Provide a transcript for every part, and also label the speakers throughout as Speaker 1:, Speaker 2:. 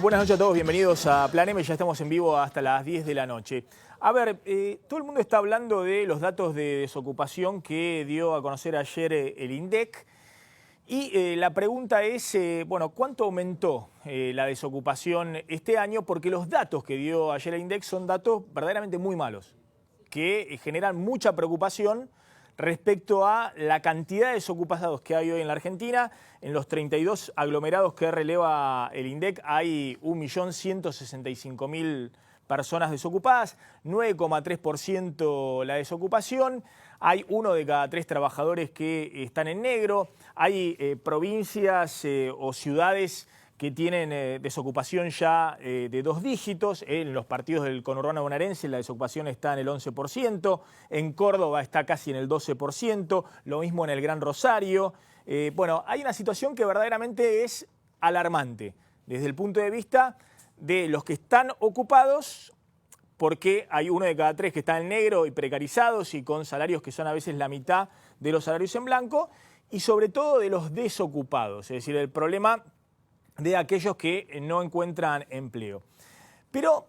Speaker 1: Buenas noches a todos, bienvenidos a Plan M, ya estamos en vivo hasta las 10 de la noche. A ver, todo el mundo está hablando de los datos de desocupación que dio a conocer ayer el INDEC y la pregunta es, bueno, ¿cuánto aumentó la desocupación este año? Porque los datos que dio ayer el INDEC son datos verdaderamente muy malos, que generan mucha preocupación respecto a la cantidad de desocupados que hay hoy en la Argentina. En los 32 aglomerados que releva el INDEC hay 1.165.000 personas desocupadas, 9,3% la desocupación, hay 1 de cada 3 trabajadores que están en negro, hay provincias o ciudades que tienen desocupación ya de 2 dígitos. En los partidos del conurbano bonaerense la desocupación está en el 11%, en Córdoba está casi en el 12%, lo mismo en el Gran Rosario. Bueno, hay una situación que verdaderamente es alarmante desde el punto de vista de los que están ocupados, porque hay 1 de cada 3 que está en negro y precarizados y con salarios que son a veces la mitad de los salarios en blanco, y sobre todo de los desocupados, es decir, el problema de aquellos que no encuentran empleo. Pero,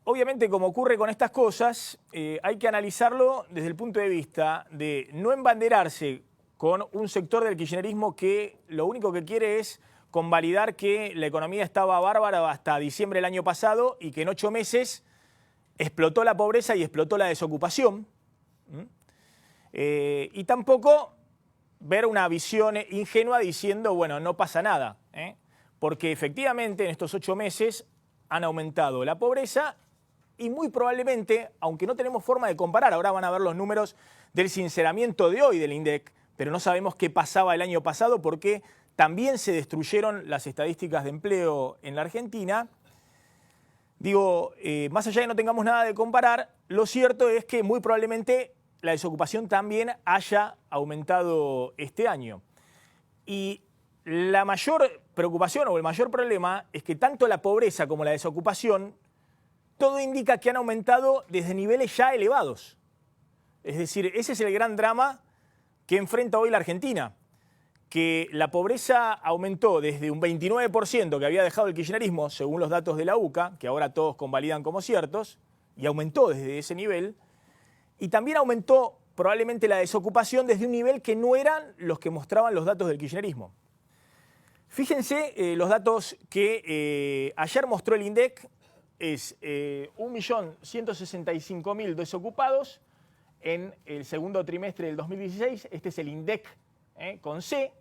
Speaker 1: obviamente, como ocurre con estas cosas, hay que analizarlo desde el punto de vista de no embanderarse con un sector del kirchnerismo que lo único que quiere es convalidar que la economía estaba bárbara hasta diciembre del año pasado y que en 8 meses explotó la pobreza y explotó la desocupación. Y tampoco ver una visión ingenua diciendo, bueno, no pasa nada, porque efectivamente en estos 8 meses han aumentado la pobreza y muy probablemente, aunque no tenemos forma de comparar, ahora van a ver los números del sinceramiento de hoy del INDEC, pero no sabemos qué pasaba el año pasado porque también se destruyeron las estadísticas de empleo en la Argentina. Digo, más allá de que no tengamos nada de comparar, lo cierto es que muy probablemente la desocupación también haya aumentado este año. Y la mayor preocupación o el mayor problema es que tanto la pobreza como la desocupación, todo indica que han aumentado desde niveles ya elevados. Es decir, ese es el gran drama que enfrenta hoy la Argentina, que la pobreza aumentó desde un 29% que había dejado el kirchnerismo, según los datos de la UCA, que ahora todos convalidan como ciertos, y aumentó desde ese nivel, y también aumentó probablemente la desocupación desde un nivel que no eran los que mostraban los datos del kirchnerismo. Fíjense los datos que ayer mostró el INDEC, es 1.165.000 desocupados en el segundo trimestre del 2016, este es el INDEC con C,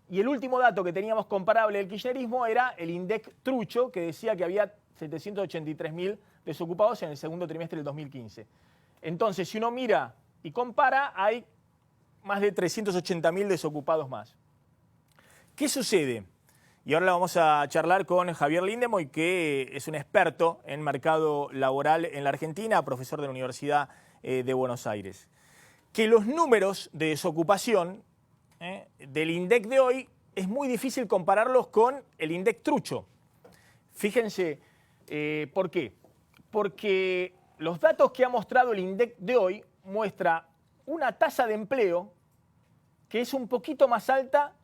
Speaker 1: y el último dato que teníamos comparable del kirchnerismo era el INDEC trucho, que decía que había 783.000 desocupados en el segundo trimestre del 2015. Entonces, si uno mira y compara, hay más de 380.000 desocupados más. ¿Qué sucede? Y ahora vamos a charlar con Javier Lindemoy, que es un experto en mercado laboral en la Argentina, profesor de la Universidad de Buenos Aires. Que los números de desocupación del INDEC de hoy es muy difícil compararlos con el INDEC trucho. Fíjense, ¿por qué? Porque los datos que ha mostrado el INDEC de hoy muestra una tasa de empleo que es un poquito más alta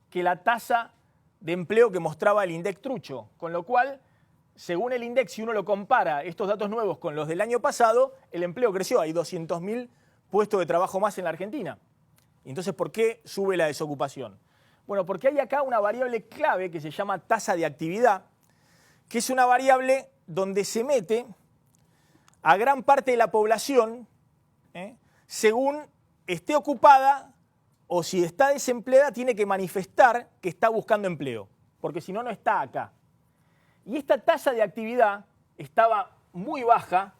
Speaker 1: que la tasa de empleo que mostraba el INDEC trucho, con lo cual, según el INDEC, si uno lo compara estos datos nuevos con los del año pasado, el empleo creció, hay 200.000 puestos de trabajo más en la Argentina. Entonces, ¿por qué sube la desocupación? Bueno, porque hay acá una variable clave que se llama tasa de actividad, que es una variable donde se mete a gran parte de la población, según esté ocupada o si está desempleada, tiene que manifestar que está buscando empleo, porque si no, no está acá. Y esta tasa de actividad estaba muy baja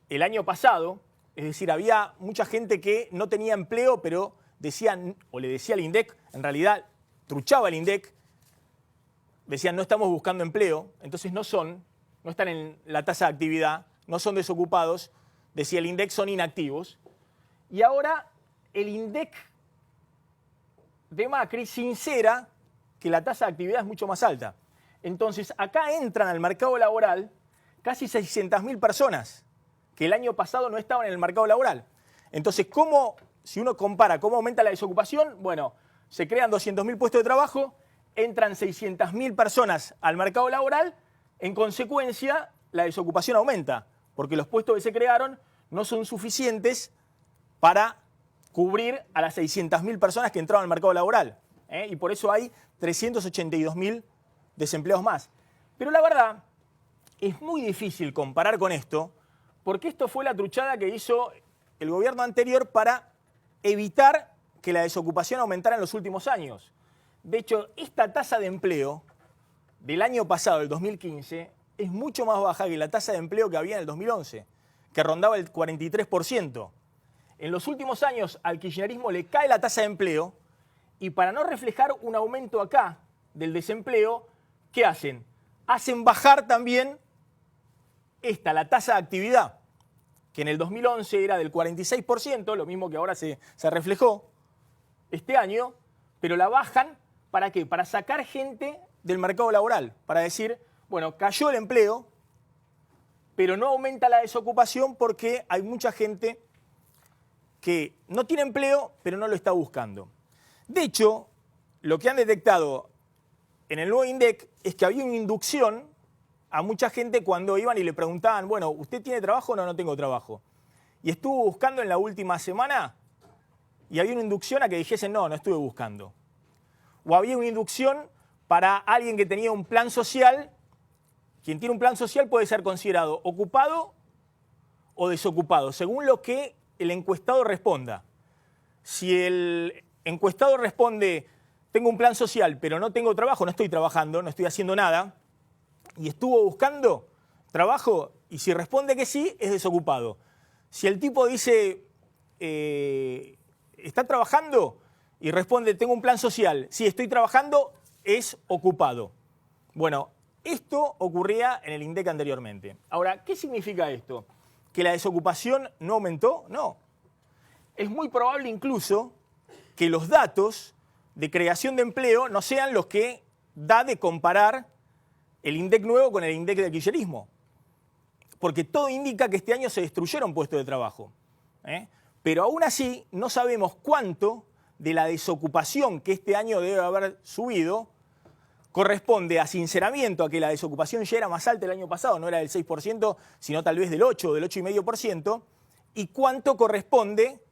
Speaker 1: el año pasado, es decir, había mucha gente que no tenía empleo, pero decían, o le decía al INDEC, en realidad truchaba el INDEC, decían no estamos buscando empleo, entonces no están en la tasa de actividad, no son desocupados, decía el INDEC, son inactivos. Y ahora el INDEC de Macri sincera que la tasa de actividad es mucho más alta. Entonces, acá entran al mercado laboral casi 600.000 personas que el año pasado no estaban en el mercado laboral. Entonces, si uno compara cómo aumenta la desocupación, bueno, se crean 200.000 puestos de trabajo entran 600.000 personas al mercado laboral, en consecuencia la desocupación aumenta, porque los puestos que se crearon no son suficientes para cubrir a las 600.000 personas que entraron al mercado laboral. Y por eso hay 382.000 desempleados más. Pero la verdad, es muy difícil comparar con esto, porque esto fue la truchada que hizo el gobierno anterior para evitar que la desocupación aumentara en los últimos años. De hecho, esta tasa de empleo del año pasado, del 2015, es mucho más baja que la tasa de empleo que había en el 2011, que rondaba el 43%. En los últimos años al kirchnerismo le cae la tasa de empleo y para no reflejar un aumento acá del desempleo, ¿qué hacen? Hacen bajar también la tasa de actividad, que en el 2011 era del 46%, lo mismo que ahora se reflejó este año, pero la bajan, ¿para qué? Para sacar gente del mercado laboral, para decir, bueno, cayó el empleo, pero no aumenta la desocupación porque hay mucha gente que no tiene empleo, pero no lo está buscando. De hecho, lo que han detectado en el nuevo INDEC es que había una inducción a mucha gente cuando iban y le preguntaban, bueno, ¿usted tiene trabajo o no? No tengo trabajo. Y estuvo buscando en la última semana y había una inducción a que dijesen, no, no estuve buscando. O había una inducción para alguien que tenía un plan social. Quien tiene un plan social puede ser considerado ocupado o desocupado, según lo que el encuestado responda. Si el encuestado responde, tengo un plan social, pero no tengo trabajo, no estoy trabajando, no estoy haciendo nada, y estuvo buscando trabajo, y si responde que sí, es desocupado. Si el tipo dice, ¿está trabajando? Y responde, tengo un plan social, sí, estoy trabajando, es ocupado. Bueno, esto ocurría en el INDEC anteriormente. Ahora, ¿qué significa esto? ¿Que la desocupación no aumentó? No. Es muy probable incluso que los datos de creación de empleo no sean los que da de comparar el INDEC nuevo con el INDEC del kirchnerismo. Porque todo indica que este año se destruyeron puestos de trabajo. Pero aún así no sabemos cuánto de la desocupación que este año debe haber subido corresponde a sinceramiento, a que la desocupación ya era más alta el año pasado, no era del 6%, sino tal vez del 8 o del 8,5%, y cuánto corresponde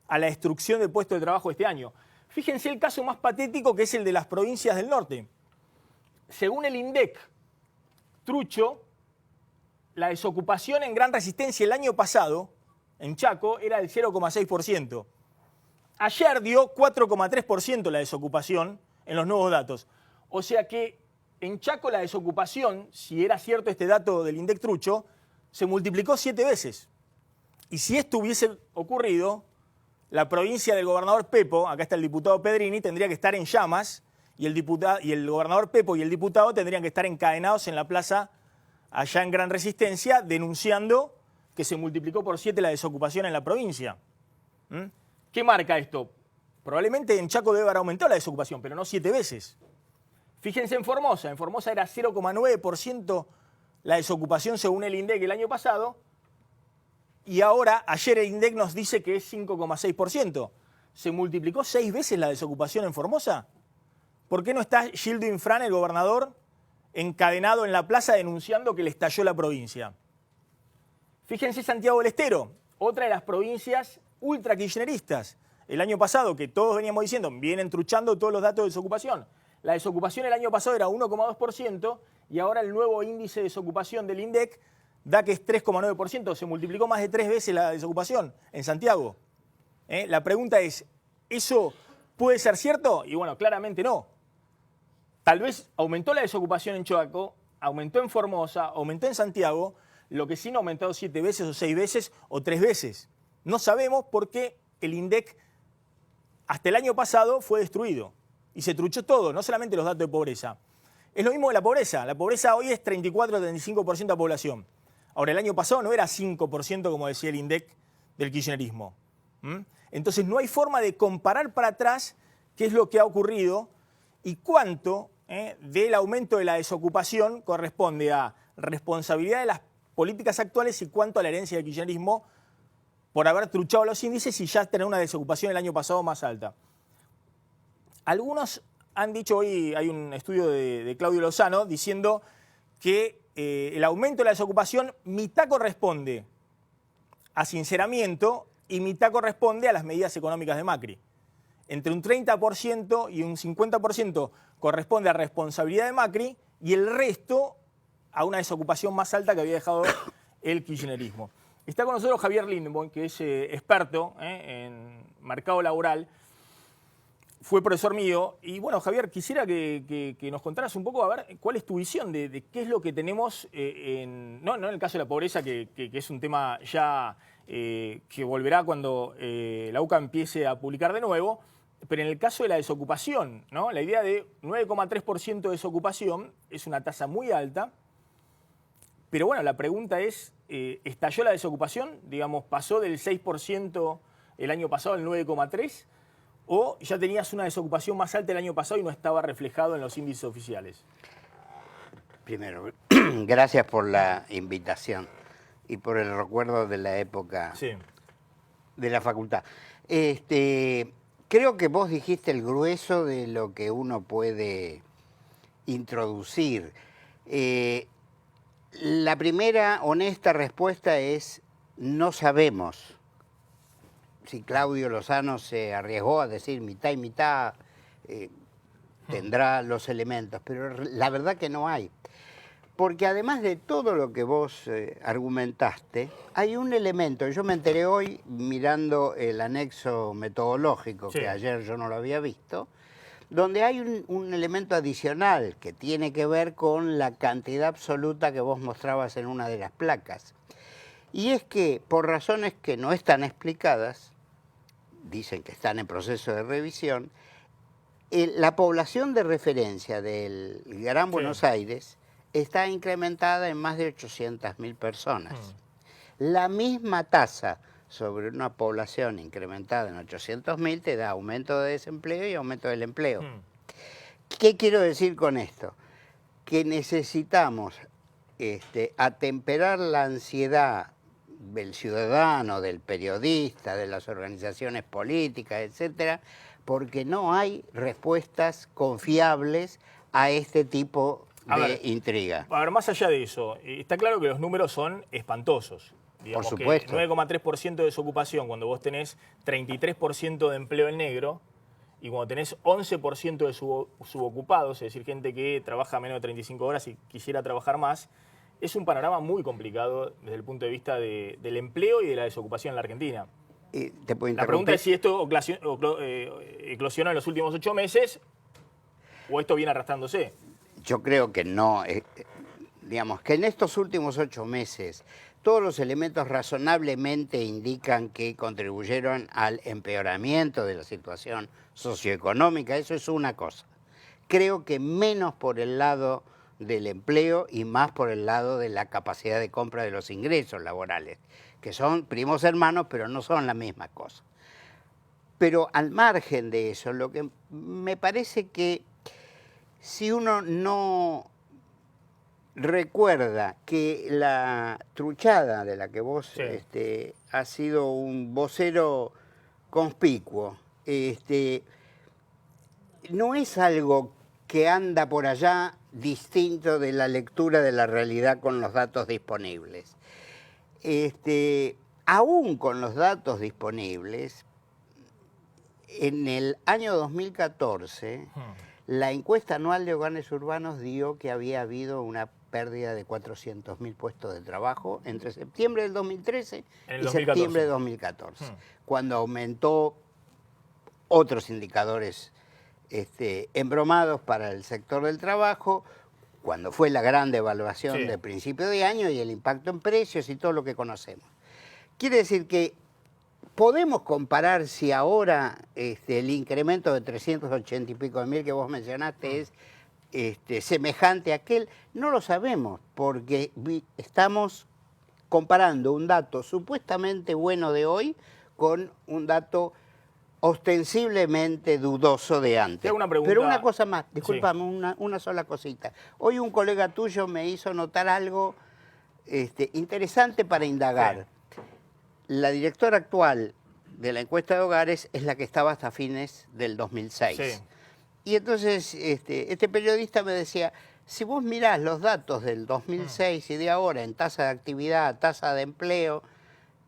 Speaker 1: a la destrucción de puestos de trabajo este año. Fíjense el caso más patético, que es el de las provincias del norte. Según el INDEC trucho, la desocupación en Gran Resistencia el año pasado, en Chaco, era del 0,6%. Ayer dio 4,3% la desocupación en los nuevos datos. O sea que en Chaco la desocupación, si era cierto este dato del INDEC trucho, se multiplicó 7 veces. Y si esto hubiese ocurrido, la provincia del gobernador Pepo, acá está el diputado Pedrini, tendría que estar en llamas, y el gobernador Pepo y el diputado tendrían que estar encadenados en la plaza allá en Gran Resistencia, denunciando que se multiplicó por 7 la desocupación en la provincia. ¿Qué marca esto? Probablemente en Chaco debe haber aumentado la desocupación, pero no 7 veces. Fíjense en Formosa era 0,9% la desocupación según el INDEC el año pasado, y ahora, ayer el INDEC nos dice que es 5,6%. ¿Se multiplicó 6 veces la desocupación en Formosa? ¿Por qué no está Gildo Infran, el gobernador, encadenado en la plaza denunciando que le estalló la provincia? Fíjense Santiago del Estero, otra de las provincias ultra kirchneristas. El año pasado, que todos veníamos diciendo, vienen truchando todos los datos de desocupación. La desocupación el año pasado era 1,2% y ahora el nuevo índice de desocupación del INDEC da que es 3,9%. Se multiplicó más de 3 veces la desocupación en Santiago. La pregunta es, ¿eso puede ser cierto? Y bueno, claramente no. Tal vez aumentó la desocupación en Chaco, aumentó en Formosa, aumentó en Santiago, lo que sí no ha aumentado 7 veces o 6 veces o 3 veces. No sabemos por qué el INDEC hasta el año pasado fue destruido y se truchó todo, no solamente los datos de pobreza. Es lo mismo que la pobreza. La pobreza hoy es 34-35% de la población. Ahora, el año pasado no era 5%, como decía el INDEC, del kirchnerismo. Entonces, no hay forma de comparar para atrás qué es lo que ha ocurrido y cuánto del aumento de la desocupación corresponde a responsabilidad de las políticas actuales y cuánto a la herencia del kirchnerismo por haber truchado los índices y ya tener una desocupación el año pasado más alta. Algunos han dicho hoy, hay un estudio de Claudio Lozano diciendo que el aumento de la desocupación mitad corresponde a sinceramiento y mitad corresponde a las medidas económicas de Macri. Entre un 30% y un 50% corresponde a responsabilidad de Macri y el resto a una desocupación más alta que había dejado el kirchnerismo. Está con nosotros Javier Lindborn, que es experto en mercado laboral. Fue profesor mío. Y bueno, Javier, quisiera que nos contaras un poco, a ver, cuál es tu visión de qué es lo que tenemos, no en el caso de la pobreza, que es un tema ya que volverá cuando la UCA empiece a publicar de nuevo, pero en el caso de la desocupación, ¿no? La idea de 9,3% de desocupación es una tasa muy alta, pero bueno, la pregunta es, ¿estalló la desocupación? Digamos, ¿pasó del 6% el año pasado al 9,3%? ¿O ya tenías una desocupación más alta el año pasado y no estaba reflejado en los índices oficiales?
Speaker 2: Primero, gracias por la invitación y por el recuerdo de la época de la facultad. Creo que vos dijiste el grueso de lo que uno puede introducir. La primera honesta respuesta es no sabemos. Si Claudio Lozano se arriesgó a decir mitad y mitad, tendrá los elementos, pero la verdad que no hay. Porque además de todo lo que vos argumentaste, hay un elemento, yo me enteré hoy mirando el anexo metodológico, que ayer yo no lo había visto, donde hay un elemento adicional que tiene que ver con la cantidad absoluta que vos mostrabas en una de las placas. Y es que, por razones que no están explicadas, dicen que están en proceso de revisión, la población de referencia del Gran Buenos Aires está incrementada en más de 800.000 personas. La misma tasa sobre una población incrementada en 800.000 te da aumento de desempleo y aumento del empleo. ¿Qué quiero decir con esto? Que necesitamos atemperar la ansiedad del ciudadano, del periodista, de las organizaciones políticas, etcétera, porque no hay respuestas confiables a este tipo de intriga.
Speaker 1: A ver, más allá de eso, está claro que los números son espantosos. Digamos,
Speaker 2: por supuesto.
Speaker 1: 9,3% de desocupación cuando vos tenés 33% de empleo en negro y cuando tenés 11% de subocupados, es decir, gente que trabaja menos de 35 horas y quisiera trabajar más, es un panorama muy complicado desde el punto de vista del empleo y de la desocupación en la Argentina.
Speaker 2: ¿Te puedo interrumpir?
Speaker 1: La pregunta es si esto eclosionó en los últimos 8 meses o esto viene arrastrándose.
Speaker 2: Yo creo que no. Digamos que en estos últimos 8 meses todos los elementos razonablemente indican que contribuyeron al empeoramiento de la situación socioeconómica. Eso es una cosa. Creo que menos por el lado del empleo y más por el lado de la capacidad de compra de los ingresos laborales, que son primos hermanos, pero no son la misma cosa. Pero al margen de eso, lo que me parece que si uno no recuerda que la truchada de la que vos has sido un vocero conspicuo, no es algo que anda por allá distinto de la lectura de la realidad con los datos disponibles. Aún con los datos disponibles, en el año 2014, la encuesta anual de hogares urbanos dio que había habido una pérdida de 400.000 puestos de trabajo entre septiembre del 2013 y septiembre de 2014, cuando aumentó otros indicadores embromados para el sector del trabajo, cuando fue la gran devaluación de principio de año y el impacto en precios y todo lo que conocemos. Quiere decir que podemos comparar si ahora el incremento de 380 y pico de mil que vos mencionaste es semejante a aquel. No lo sabemos porque estamos comparando un dato supuestamente bueno de hoy con un dato ostensiblemente dudoso de antes. Pero una cosa más, discúlpame, una sola cosita. Hoy un colega tuyo me hizo notar algo interesante para indagar. La directora actual de la encuesta de hogares es la que estaba hasta fines del 2006. Y entonces este periodista me decía, si vos mirás los datos del 2006 y de ahora en tasa de actividad, tasa de empleo,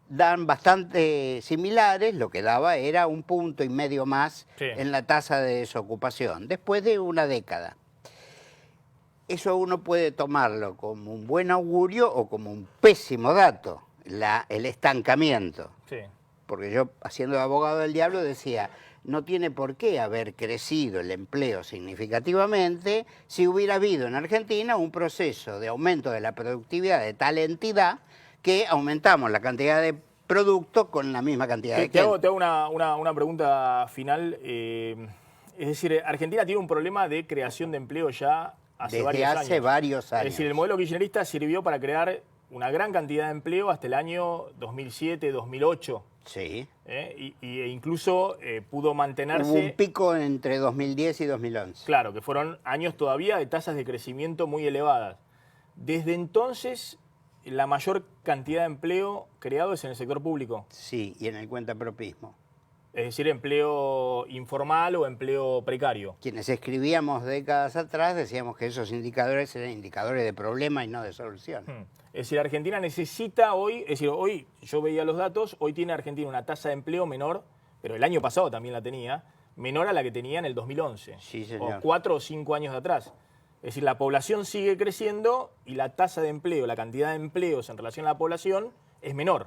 Speaker 2: dan bastante similares, lo que daba era 1,5 puntos más en la tasa de desocupación, después de una década. Eso uno puede tomarlo como un buen augurio o como un pésimo dato, el estancamiento.
Speaker 1: Sí.
Speaker 2: Porque yo, haciendo de abogado del diablo, decía, no tiene por qué haber crecido el empleo significativamente si hubiera habido en Argentina un proceso de aumento de la productividad de tal entidad que aumentamos la cantidad de productos con la misma cantidad de gente.
Speaker 1: Te hago una pregunta final. Es decir, Argentina tiene un problema de creación de empleo ya hace varios años. Es decir, el modelo kirchnerista sirvió para crear una gran cantidad de empleo hasta el año 2007, 2008.
Speaker 2: Sí.
Speaker 1: E incluso pudo mantenerse...
Speaker 2: Hubo un pico entre 2010 y 2011.
Speaker 1: Claro, que fueron años todavía de tasas de crecimiento muy elevadas. Desde entonces, la mayor cantidad de empleo creado es en el sector público.
Speaker 2: Sí, y en el cuentapropismo.
Speaker 1: Es decir, empleo informal o empleo precario.
Speaker 2: Quienes escribíamos décadas atrás decíamos que esos indicadores eran indicadores de problema y no de solución.
Speaker 1: Es decir, Argentina necesita hoy, es decir, hoy yo veía los datos, hoy tiene Argentina una tasa de empleo menor, pero el año pasado también la tenía, menor a la que tenía en el 2011.
Speaker 2: Sí, señor.
Speaker 1: O 4 o 5 años de atrás. Es decir, la población sigue creciendo y la tasa de empleo, la cantidad de empleos en relación a la población es menor.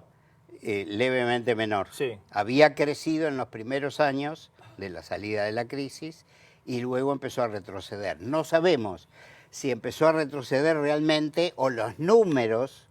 Speaker 2: Levemente menor.
Speaker 1: Sí.
Speaker 2: Había crecido en los primeros años de la salida de la crisis y luego empezó a retroceder. No sabemos si empezó a retroceder realmente o los números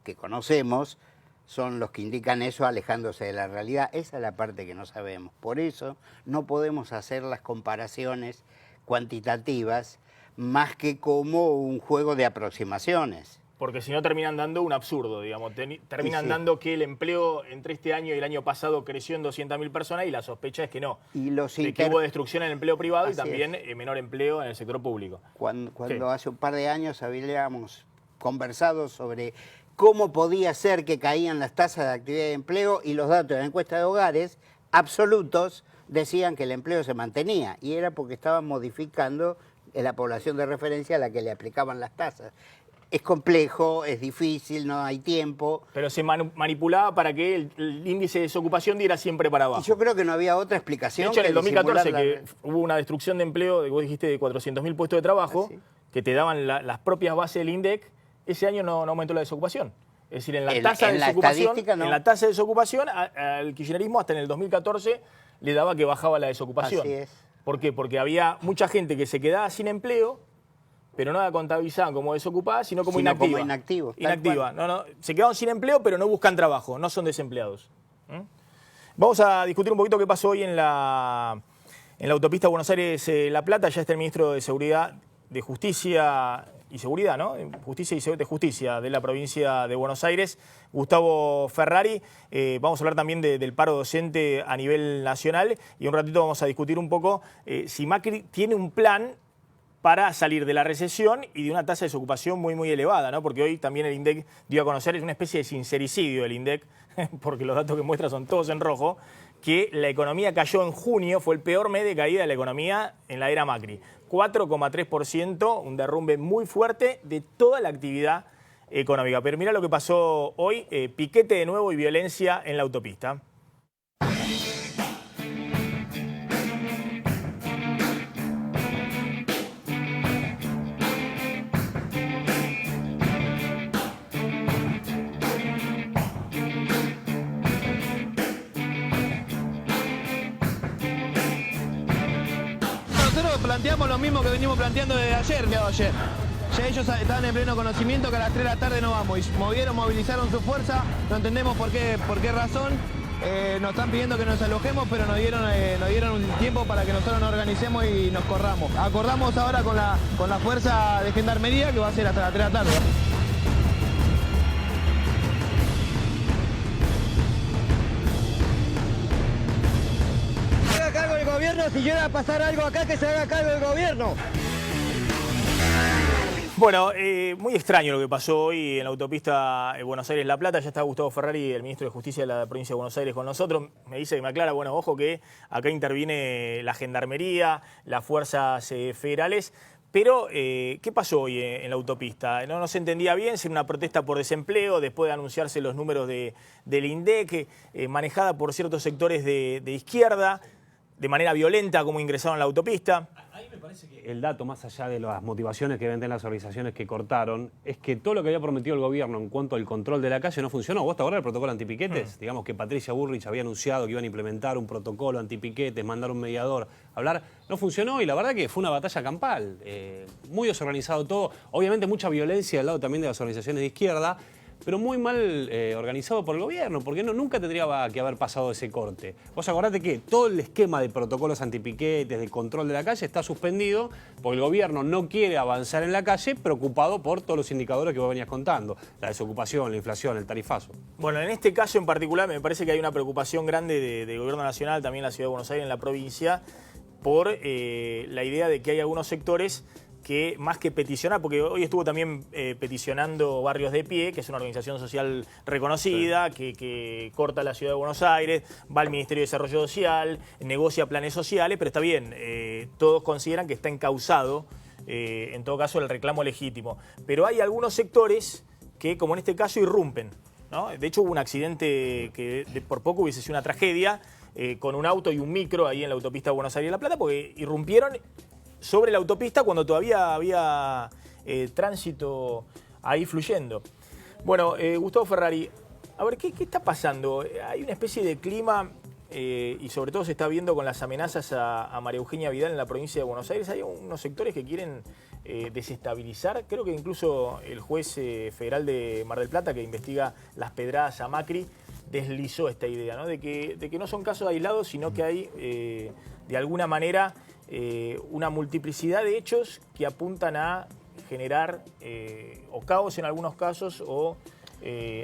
Speaker 2: que conocemos son los que indican eso alejándose de la realidad. Esa es la parte que no sabemos. Por eso no podemos hacer las comparaciones cuantitativas más que como un juego de aproximaciones.
Speaker 1: Porque si no terminan dando un absurdo, digamos. Terminan dando que el empleo entre este año y el año pasado creció en 200.000 personas y la sospecha es que no.
Speaker 2: Y
Speaker 1: de que hubo destrucción en el empleo privado y también menor empleo en el sector público.
Speaker 2: Cuando hace un par de años habíamos conversado sobre cómo podía ser que caían las tasas de actividad de empleo y los datos de la encuesta de hogares absolutos decían que el empleo se mantenía y era porque estaban modificando la población de referencia a la que le aplicaban las tasas. Es complejo, es difícil, no hay tiempo.
Speaker 1: Pero se manipulaba para que el índice de desocupación diera siempre para abajo.
Speaker 2: Y yo creo que no había otra explicación.
Speaker 1: De hecho, en el 2014, que hubo una destrucción de empleo, vos dijiste, de 400.000 puestos de trabajo, que te daban las propias bases del INDEC, ese año no aumentó la desocupación. Es decir, en la tasa de desocupación, en la tasa de desocupación, al kirchnerismo hasta en el 2014 le daba que bajaba la desocupación.
Speaker 2: Así es.
Speaker 1: ¿Por qué? Porque había mucha gente que se quedaba sin empleo, pero no la contabilizaban como desocupada, sino como inactiva.
Speaker 2: Como inactivo.
Speaker 1: Inactiva. No, se quedaron sin empleo, pero no buscan trabajo, no son desempleados. Vamos a discutir un poquito qué pasó hoy en la autopista Buenos Aires-La Plata. Ya está el ministro de Seguridad, de Justicia y Seguridad, ¿no? De Justicia de la provincia de Buenos Aires, Gustavo Ferrari. Vamos a hablar también del paro docente a nivel nacional y un ratito vamos a discutir un poco si Macri tiene un plan para salir de la recesión y de una tasa de desocupación muy, muy elevada, ¿no? Porque hoy también el INDEC dio a conocer, es una especie de sincericidio el INDEC, porque los datos que muestra son todos en rojo, que la economía cayó en junio, fue el peor mes de caída de la economía en la era Macri. 4,3%, un derrumbe muy fuerte de toda la actividad económica. Pero mira lo que pasó hoy, piquete de nuevo y violencia en la autopista.
Speaker 3: Planteamos lo mismo que venimos planteando desde ayer. Ya ellos estaban en pleno conocimiento que a las 3 de la tarde no vamos. Y movilizaron su fuerza, no entendemos por qué razón. Nos están pidiendo que nos alojemos, pero nos dieron un tiempo para que nosotros nos organicemos y nos corramos. Acordamos ahora con la fuerza de gendarmería que va a ser hasta las 3 de la tarde.
Speaker 4: Si llega a pasar algo acá, que se haga cargo del gobierno.
Speaker 1: Bueno, muy extraño lo que pasó hoy en la autopista Buenos Aires-La Plata. Ya está Gustavo Ferrari, el ministro de Justicia de la provincia de Buenos Aires, con nosotros. Me dice que me aclara, bueno, ojo que acá interviene la Gendarmería, las fuerzas federales. Pero, ¿qué pasó hoy en la autopista? No se entendía bien si era una protesta por desempleo, después de anunciarse los números del INDEC, manejada por ciertos sectores de izquierda, de manera violenta, como ingresaron a la autopista.
Speaker 4: Ahí me parece que el dato, más allá de las motivaciones que venden las organizaciones que cortaron, es que todo lo que había prometido el gobierno en cuanto al control de la calle no funcionó. ¿Vos te acordás del protocolo antipiquetes? Digamos que Patricia Bullrich había anunciado que iban a implementar un protocolo antipiquetes, mandar un mediador, hablar. No funcionó y la verdad que fue una batalla campal. Muy desorganizado todo. Obviamente mucha violencia del lado también de las organizaciones de izquierda, pero muy mal organizado por el gobierno, porque nunca tendría que haber pasado ese corte. Vos acordate que todo el esquema de protocolos antipiquetes, de control de la calle, está suspendido porque el gobierno no quiere avanzar en la calle, preocupado por todos los indicadores que vos venías contando, la desocupación, la inflación, el tarifazo.
Speaker 1: Bueno, en este caso en particular me parece que hay una preocupación grande del gobierno nacional, también en la ciudad de Buenos Aires, en la provincia, por la idea de que hay algunos sectores que más que peticionar, porque hoy estuvo también peticionando Barrios de Pie, que es una organización social reconocida, sí, que corta la ciudad de Buenos Aires, va al Ministerio de Desarrollo Social, negocia planes sociales, pero está bien, todos consideran que está encausado, en todo caso, el reclamo legítimo. Pero hay algunos sectores que, como en este caso, irrumpen, ¿no? De hecho, hubo un accidente que por poco hubiese sido una tragedia, con un auto y un micro ahí en la autopista Buenos Aires-La Plata, porque irrumpieron sobre la autopista cuando todavía había tránsito ahí fluyendo. Bueno, Gustavo Ferrari, a ver, ¿qué está pasando? Hay una especie de clima, y sobre todo se está viendo con las amenazas a María Eugenia Vidal en la provincia de Buenos Aires. Hay unos sectores que quieren desestabilizar. Creo que incluso el juez federal de Mar del Plata, que investiga las pedradas a Macri, deslizó esta idea, ¿no? de que no son casos aislados, sino que hay, de alguna manera, una multiplicidad de hechos que apuntan a generar o caos en algunos casos o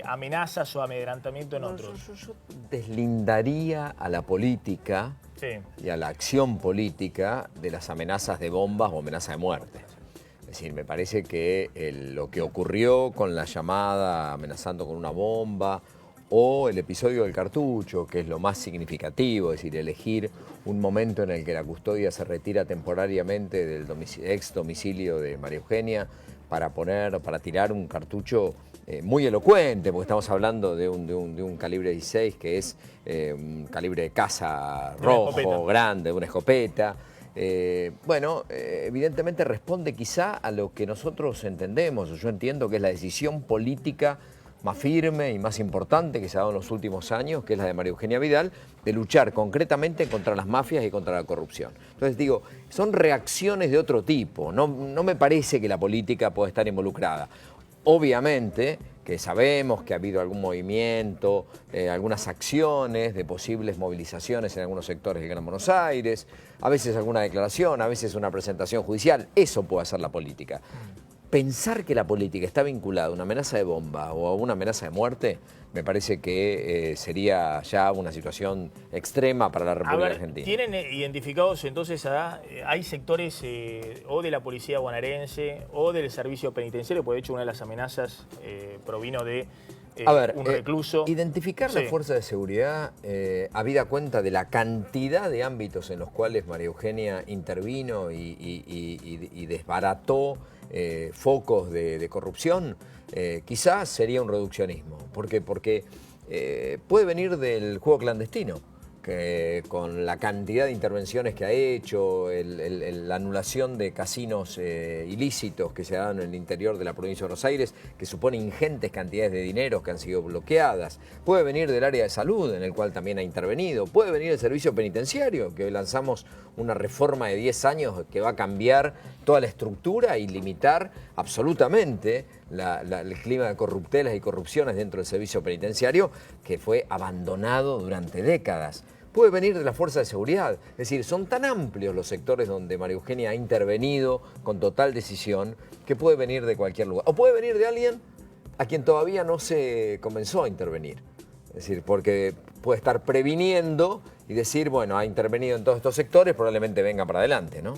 Speaker 1: amenazas o amedrentamiento en otros.
Speaker 5: Yo deslindaría a la política, sí, y a la acción política de las amenazas de bombas o amenazas de muerte. Es decir, me parece que lo que ocurrió con la llamada amenazando con una bomba o el episodio del cartucho, que es lo más significativo, es decir, elegir un momento en el que la custodia se retira temporariamente del ex domicilio de María Eugenia para tirar un cartucho muy elocuente, porque estamos hablando de un calibre 16 que es un calibre de caza rojo, grande, de una escopeta. Evidentemente responde quizá a lo que nosotros entendemos, o yo entiendo que es la decisión política más firme y más importante que se ha dado en los últimos años, que es la de María Eugenia Vidal, de luchar concretamente contra las mafias y contra la corrupción. Entonces digo, son reacciones de otro tipo, no me parece que la política pueda estar involucrada. Obviamente que sabemos que ha habido algún movimiento, algunas acciones de posibles movilizaciones en algunos sectores del Gran Buenos Aires, a veces alguna declaración, a veces una presentación judicial, eso puede hacer la política. Pensar que la política está vinculada a una amenaza de bomba o a una amenaza de muerte, me parece que sería ya una situación extrema para la República Argentina.
Speaker 1: ¿Tienen identificados entonces, hay sectores o de la policía bonaerense o del servicio penitenciario? Porque de hecho una de las amenazas provino de un recluso.
Speaker 5: Identificar la fuerza de seguridad, habida cuenta de la cantidad de ámbitos en los cuales María Eugenia intervino y desbarató focos de corrupción, quizás sería un reduccionismo. ¿Por qué? Porque puede venir del juego clandestino, que con la cantidad de intervenciones que ha hecho, la anulación de casinos ilícitos que se dan en el interior de la provincia de Buenos Aires, que supone ingentes cantidades de dinero que han sido bloqueadas. Puede venir del área de salud, en el cual también ha intervenido. Puede venir del servicio penitenciario, que hoy lanzamos una reforma de 10 años que va a cambiar toda la estructura y limitar absolutamente el clima de corruptelas y corrupciones dentro del servicio penitenciario, que fue abandonado durante décadas. Puede venir de la fuerza de seguridad, es decir, son tan amplios los sectores donde María Eugenia ha intervenido con total decisión que puede venir de cualquier lugar. O puede venir de alguien a quien todavía no se comenzó a intervenir. Es decir, porque puede estar previniendo y decir, bueno, ha intervenido en todos estos sectores, probablemente venga para adelante, ¿no?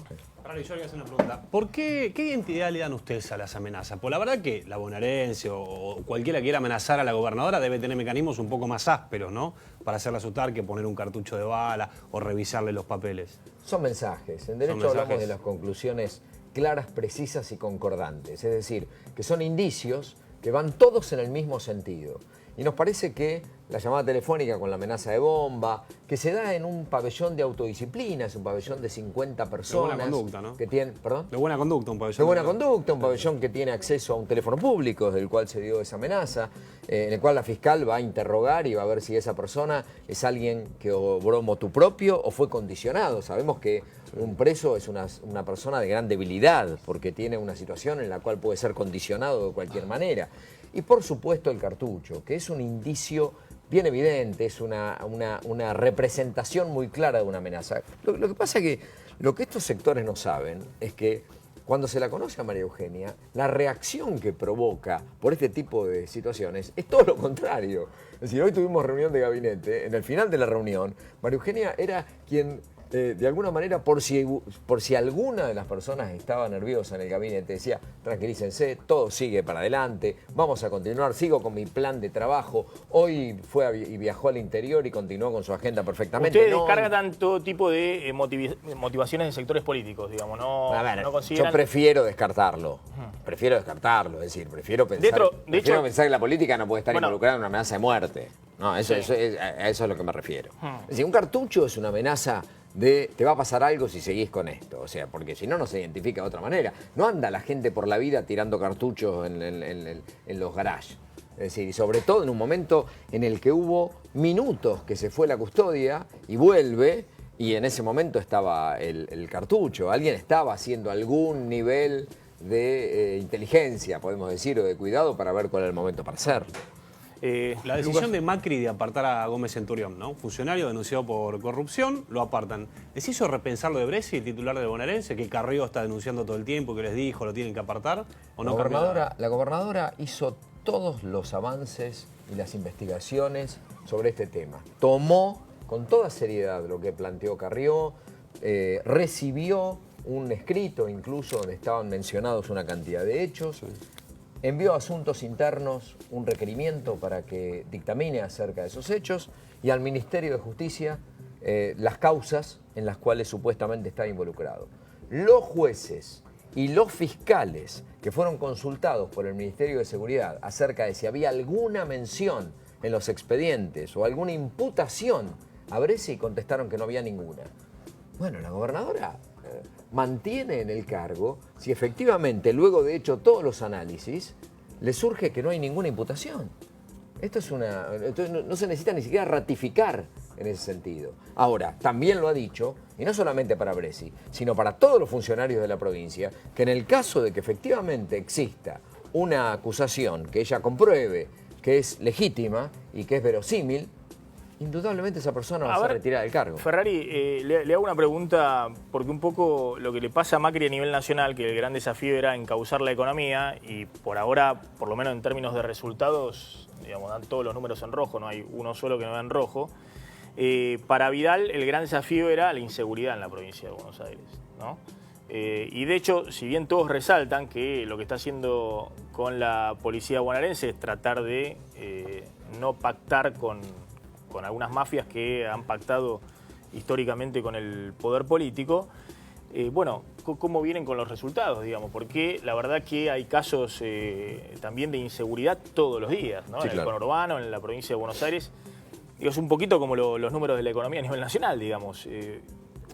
Speaker 4: Ferrari, yo le voy a hacer una pregunta. ¿Qué identidad le dan ustedes a las amenazas? Pues la verdad que la bonaerense o cualquiera que quiera amenazar a la gobernadora debe tener mecanismos un poco más ásperos, ¿no? Para hacerla asustar que poner un cartucho de bala o revisarle los papeles.
Speaker 5: Son mensajes. En derecho hablamos de las conclusiones claras, precisas y concordantes. Es decir, que son indicios que van todos en el mismo sentido. Y nos parece que la llamada telefónica con la amenaza de bomba, que se da en un pabellón de autodisciplina, es un pabellón de 50 personas.
Speaker 4: De buena conducta, ¿no?
Speaker 5: Que tienen, ¿perdón?
Speaker 4: De buena conducta un pabellón.
Speaker 5: De buena conducta, un pabellón que tiene acceso a un teléfono público del cual se dio esa amenaza, en el cual la fiscal va a interrogar y va a ver si esa persona es alguien que obró motu propio o fue condicionado. Sabemos que un preso es una persona de gran debilidad porque tiene una situación en la cual puede ser condicionado de cualquier manera. Y por supuesto el cartucho, que es un indicio bien evidente, es una representación muy clara de una amenaza. Lo que pasa es que lo que estos sectores no saben es que cuando se la conoce a María Eugenia, la reacción que provoca por este tipo de situaciones es todo lo contrario. Es decir, hoy tuvimos reunión de gabinete, en el final de la reunión, María Eugenia era quien de alguna manera, por si alguna de las personas estaba nerviosa en el gabinete, decía, tranquilícense, todo sigue para adelante, vamos a continuar, sigo con mi plan de trabajo. Hoy fue y viajó al interior y continuó con su agenda perfectamente.
Speaker 1: Ustedes descargan todo tipo de motivaciones en sectores políticos, digamos,
Speaker 5: A ver,
Speaker 1: no consideran...
Speaker 5: yo prefiero descartarlo. Prefiero descartarlo, es decir, prefiero pensar pensar que la política no puede estar involucrada en una amenaza de muerte. No, a eso es lo que me refiero. Es decir, un cartucho es una amenaza de te va a pasar algo si seguís con esto. O sea, porque si no, no se identifica de otra manera. No anda la gente por la vida tirando cartuchos en los garages. Es decir, y sobre todo en un momento en el que hubo minutos que se fue la custodia y vuelve, y en ese momento estaba el cartucho. Alguien estaba haciendo algún nivel de inteligencia, podemos decir, o de cuidado para ver cuál era el momento para hacerlo.
Speaker 4: La decisión de Macri de apartar a Gómez Centurión, ¿no? Funcionario denunciado por corrupción, lo apartan. ¿Les hizo repensar lo de Bresci, el titular de Bonaerense, que Carrió está denunciando todo el tiempo, que les dijo, lo tienen que apartar? ¿O no
Speaker 5: La gobernadora hizo todos los avances y las investigaciones sobre este tema. Tomó con toda seriedad lo que planteó Carrió, recibió un escrito incluso donde estaban mencionados una cantidad de hechos. Sí. Envió a Asuntos Internos un requerimiento para que dictamine acerca de esos hechos y al Ministerio de Justicia las causas en las cuales supuestamente estaba involucrado. Los jueces y los fiscales que fueron consultados por el Ministerio de Seguridad acerca de si había alguna mención en los expedientes o alguna imputación a Bresci contestaron que no había ninguna. Bueno, la gobernadora mantiene en el cargo si efectivamente, luego de hecho todos los análisis, le surge que no hay ninguna imputación. Entonces no se necesita ni siquiera ratificar en ese sentido. Ahora, también lo ha dicho, y no solamente para Bresci, sino para todos los funcionarios de la provincia, que en el caso de que efectivamente exista una acusación que ella compruebe que es legítima y que es verosímil, indudablemente esa persona va a ser retirada del cargo.
Speaker 1: Ferrari, le hago una pregunta, porque un poco lo que le pasa a Macri a nivel nacional, que el gran desafío era encauzar la economía, y por ahora, por lo menos en términos de resultados, digamos, dan todos los números en rojo, no hay uno solo que no da en rojo. Para Vidal el gran desafío era la inseguridad en la provincia de Buenos Aires, ¿no? Y de hecho, si bien todos resaltan que lo que está haciendo con la policía bonaerense es tratar de no pactar con algunas mafias que han pactado históricamente con el poder político, bueno, ¿cómo vienen con los resultados, digamos? Porque la verdad que hay casos también de inseguridad todos los días, ¿no? Sí, en el conurbano, en la provincia de Buenos Aires. Digo, es un poquito como los números de la economía a nivel nacional, digamos.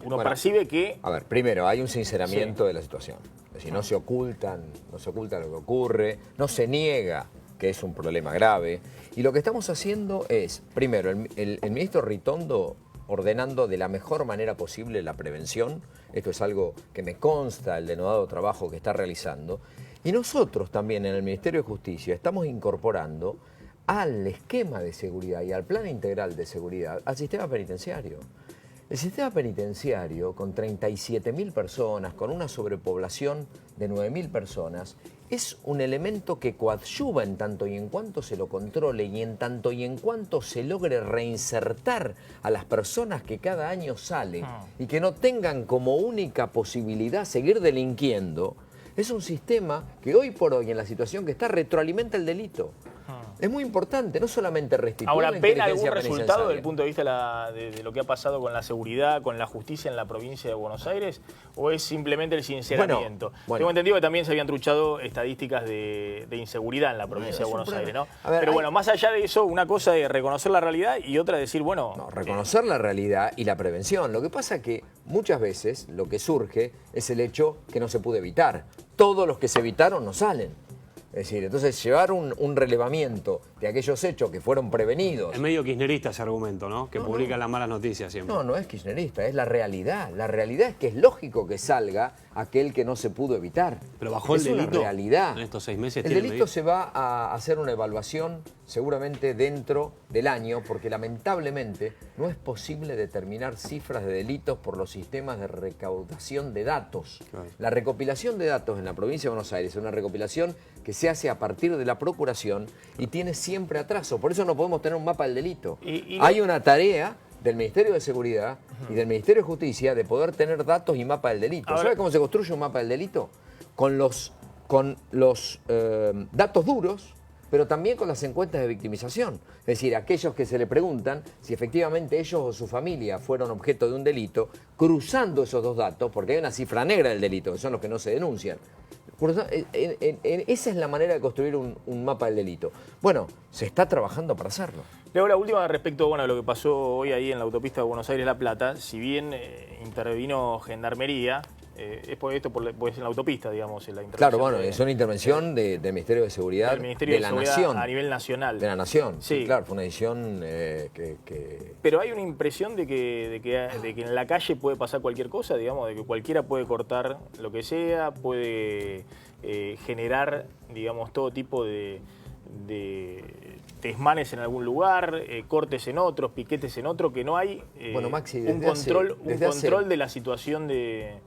Speaker 1: Uno percibe que...
Speaker 5: A ver, primero, hay un sinceramiento de la situación. Es decir, no se oculta lo que ocurre, no se niega que es un problema grave. Y lo que estamos haciendo es, primero, el ministro Ritondo ordenando de la mejor manera posible la prevención. Esto es algo que me consta el denodado trabajo que está realizando. Y nosotros también en el Ministerio de Justicia estamos incorporando al esquema de seguridad y al plan integral de seguridad al sistema penitenciario. El sistema penitenciario, con 37.000 personas, con una sobrepoblación de 9.000 personas, es un elemento que coadyuva en tanto y en cuanto se lo controle y en tanto y en cuanto se logre reinsertar a las personas que cada año salen y que no tengan como única posibilidad seguir delinquiendo. Es un sistema que hoy por hoy, en la situación que está, retroalimenta el delito. Es muy importante, no solamente restituir
Speaker 1: Ahora,
Speaker 5: la
Speaker 1: ¿ven algún
Speaker 5: inteligencia
Speaker 1: resultado
Speaker 5: penitenciaria.
Speaker 1: desde el punto de vista de lo que ha pasado con la seguridad, con la justicia en la provincia de Buenos Aires? ¿O es simplemente el sinceramiento?
Speaker 5: Bueno.
Speaker 1: Tengo entendido que también se habían truchado estadísticas de inseguridad en la provincia de Buenos Aires, ¿no?
Speaker 5: A ver,
Speaker 1: Pero bueno, más allá de eso, una cosa es reconocer la realidad y otra es decir, bueno...
Speaker 5: No, reconocer la realidad y la prevención. Lo que pasa es que muchas veces lo que surge es el hecho que no se pudo evitar. Todos los que se evitaron no salen. Es decir, entonces llevar un relevamiento de aquellos hechos que fueron prevenidos.
Speaker 4: Es medio kirchnerista ese argumento, ¿no? Que publican las malas noticias siempre.
Speaker 5: No es kirchnerista, es la realidad. La realidad es que es lógico que salga aquel que no se pudo evitar.
Speaker 4: Pero bajó el
Speaker 5: es
Speaker 4: delito
Speaker 5: una realidad.
Speaker 4: en estos 6 meses.
Speaker 5: El delito se va a hacer una evaluación seguramente dentro del año, porque lamentablemente no es posible determinar cifras de delitos por los sistemas de recaudación de datos.
Speaker 4: Claro.
Speaker 5: La recopilación de datos en la provincia de Buenos Aires es una recopilación que se hace a partir de la procuración y tiene siempre atraso. Por eso no podemos tener un mapa del delito. Hay una tarea del Ministerio de Seguridad y del Ministerio de Justicia de poder tener datos y mapa del delito. ¿Sabe cómo se construye un mapa del delito? Con los datos duros, pero también con las encuestas de victimización. Es decir, aquellos que se le preguntan si efectivamente ellos o su familia fueron objeto de un delito, cruzando esos dos datos, porque hay una cifra negra del delito, que son los que no se denuncian. Esa es la manera de construir un mapa del delito. Bueno, se está trabajando para hacerlo.
Speaker 1: Luego la última respecto a lo que pasó hoy ahí en la autopista de Buenos Aires-La Plata. Si bien intervino Gendarmería, es por esto, pues en la autopista, digamos, en la intervención.
Speaker 5: Claro, bueno, es una intervención del Ministerio de Seguridad
Speaker 1: del Ministerio
Speaker 5: de la
Speaker 1: Seguridad
Speaker 5: Nación.
Speaker 1: A nivel nacional.
Speaker 5: De la Nación,
Speaker 1: Sí.
Speaker 5: sí, claro, fue una decisión que...
Speaker 1: Pero hay una impresión de que en la calle puede pasar cualquier cosa, digamos, de que cualquiera puede cortar lo que sea, puede generar, digamos, todo tipo de desmanes en algún lugar, cortes en otros, piquetes en otro, que no hay
Speaker 5: Bueno, Maxi,
Speaker 1: un control de la situación de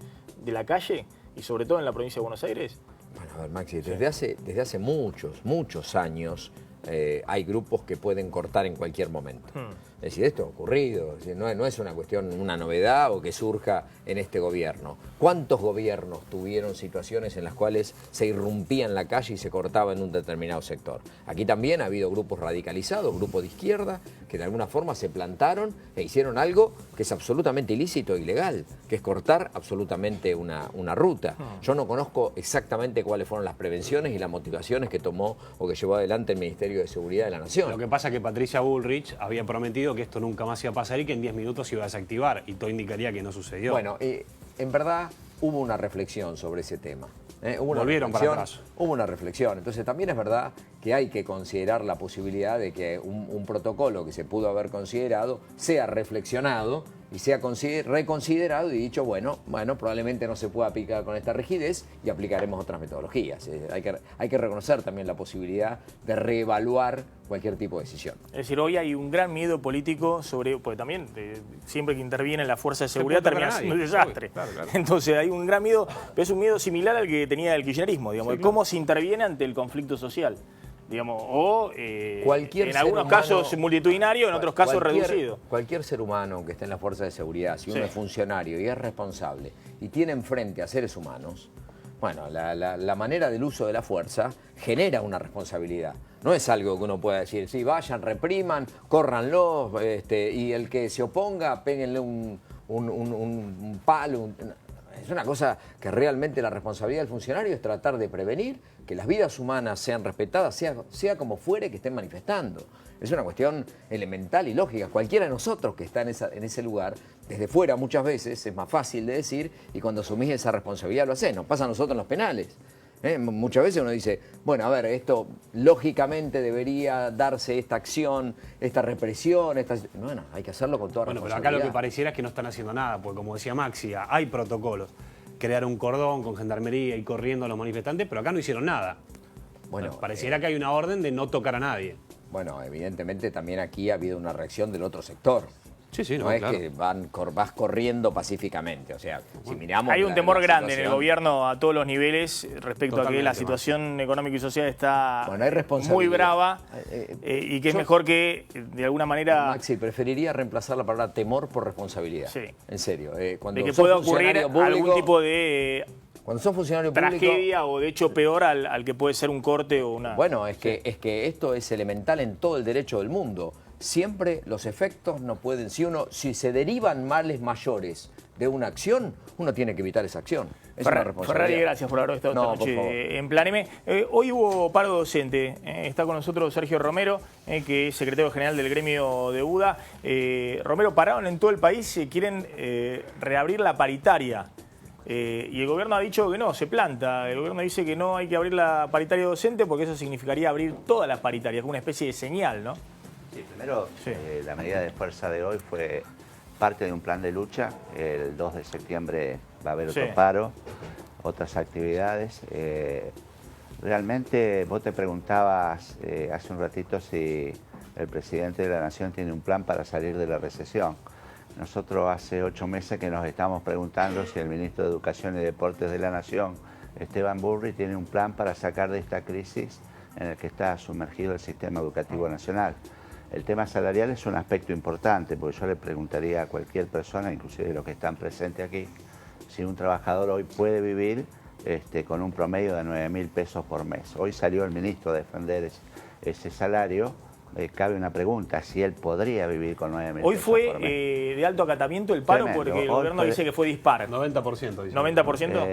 Speaker 1: la calle y sobre todo en la provincia de Buenos Aires.
Speaker 5: Bueno, a ver, Maxi, desde hace muchos años hay grupos que pueden cortar en cualquier momento. Es decir, esto ha ocurrido, es decir, no es una cuestión, una novedad o que surja en este gobierno. ¿Cuántos gobiernos tuvieron situaciones en las cuales se irrumpía en la calle y se cortaba en un determinado sector? Aquí también ha habido grupos radicalizados, grupos de izquierda, que de alguna forma se plantaron e hicieron algo que es absolutamente ilícito e ilegal, que es cortar absolutamente una ruta. Yo no conozco exactamente cuáles fueron las prevenciones y las motivaciones que tomó o que llevó adelante el Ministerio de Seguridad de la Nación.
Speaker 4: Lo que pasa es que Patricia Bullrich había prometido que esto nunca más iba a pasar y que en 10 minutos se iba a desactivar, y todo indicaría que no sucedió.
Speaker 5: Bueno, en verdad hubo una reflexión sobre ese tema.
Speaker 4: Volvieron para atrás.
Speaker 5: Hubo una reflexión. Entonces también es verdad que hay que considerar la posibilidad de que un protocolo que se pudo haber considerado sea reflexionado y sea reconsiderado y dicho, bueno, probablemente no se pueda aplicar con esta rigidez y aplicaremos otras metodologías. Hay que reconocer también la posibilidad de reevaluar cualquier tipo de decisión.
Speaker 1: Es decir, hoy hay un gran miedo político sobre, porque también siempre que interviene la fuerza de seguridad termina siendo un desastre.
Speaker 4: Claro.
Speaker 1: Entonces hay un gran miedo, pero es un miedo similar al que tenía el kirchnerismo, digamos, de cómo se interviene ante el conflicto social. Digamos, o en algunos casos multitudinario, en otros casos reducido.
Speaker 5: Cualquier ser humano que esté en la fuerza de seguridad, si uno es funcionario y es responsable y tiene enfrente a seres humanos, bueno, la manera del uso de la fuerza genera una responsabilidad. No es algo que uno pueda decir, sí, vayan, repriman, córranlo, y el que se oponga, péguenle un palo. Es una cosa que realmente la responsabilidad del funcionario es tratar de prevenir que las vidas humanas sean respetadas, sea como fuere que estén manifestando. Es una cuestión elemental y lógica. Cualquiera de nosotros que está en ese lugar, desde fuera muchas veces es más fácil de decir y cuando asumís esa responsabilidad lo hacés. Nos pasa a nosotros en los penales. Muchas veces uno dice, bueno, a ver, esto lógicamente debería darse esta acción, esta represión, Bueno, hay que hacerlo con toda responsabilidad.
Speaker 4: Pero acá lo que pareciera es que no están haciendo nada, porque como decía Maxi, hay protocolos. Crear un cordón con gendarmería y corriendo a los manifestantes, pero acá no hicieron nada. Bueno, pareciera que hay una orden de no tocar a nadie.
Speaker 5: Bueno, evidentemente también aquí ha habido una reacción del otro sector.
Speaker 4: Sí, sí,
Speaker 5: no es
Speaker 4: claro.
Speaker 5: que vas corriendo pacíficamente. O sea, si miramos...
Speaker 1: Hay un temor grande en el
Speaker 5: situación-
Speaker 1: gobierno a todos los niveles respecto a que
Speaker 4: Totalmente,
Speaker 1: la situación económica y social está
Speaker 5: Bueno, hay responsabilidad.
Speaker 1: muy brava y que es mejor que, de alguna manera,
Speaker 5: Maxi, preferiría reemplazar la palabra temor por responsabilidad.
Speaker 1: Sí.
Speaker 5: En serio. Cuando
Speaker 1: de que
Speaker 5: sos
Speaker 1: pueda ocurrir
Speaker 5: funcionario público-
Speaker 1: algún tipo de
Speaker 5: Cuando sos funcionario público...
Speaker 1: tragedia o, de hecho, peor al que puede ser un corte o una...
Speaker 5: Bueno, es que esto es elemental en todo el derecho del mundo. Siempre los efectos no pueden... Si se derivan males mayores de una acción, uno tiene que evitar esa acción. Es una responsabilidad.
Speaker 1: Ferrari, gracias por haber estado
Speaker 5: No,
Speaker 1: esta
Speaker 5: por favor.
Speaker 1: noche en Planeme. Hoy hubo paro docente. Está con nosotros Sergio Romero, que es secretario general del gremio de UDA. Romero, pararon en todo el país, quieren reabrir la paritaria. Y el gobierno ha dicho que no, se planta. El gobierno dice que no hay que abrir la paritaria docente porque eso significaría abrir todas las paritarias, como una especie de señal, ¿no?
Speaker 6: Sí, primero,
Speaker 1: Sí.
Speaker 6: la medida de fuerza de hoy fue parte de un plan de lucha. El 2 de septiembre va a haber otro
Speaker 1: Sí.
Speaker 6: paro, otras actividades. Realmente vos te preguntabas hace un ratito si el presidente de la Nación tiene un plan para salir de la recesión. Nosotros hace 8 meses que nos estamos preguntando si el ministro de Educación y Deportes de la Nación, Esteban Burri, tiene un plan para sacar de esta crisis en el que está sumergido el sistema educativo nacional. El tema salarial es un aspecto importante, porque yo le preguntaría a cualquier persona, inclusive los que están presentes aquí, si un trabajador hoy puede vivir con un promedio de 9.000 pesos por mes. Hoy salió el ministro a defender ese salario. Cabe una pregunta, si él podría vivir con 9.000
Speaker 1: Hoy
Speaker 6: pesos
Speaker 1: fue
Speaker 6: por mes.
Speaker 1: de alto acatamiento el paro
Speaker 6: Tremendo.
Speaker 1: porque el
Speaker 6: Hoy
Speaker 1: gobierno
Speaker 6: fue-
Speaker 1: dice que fue dispar.
Speaker 4: 90%. dice.
Speaker 1: 90%.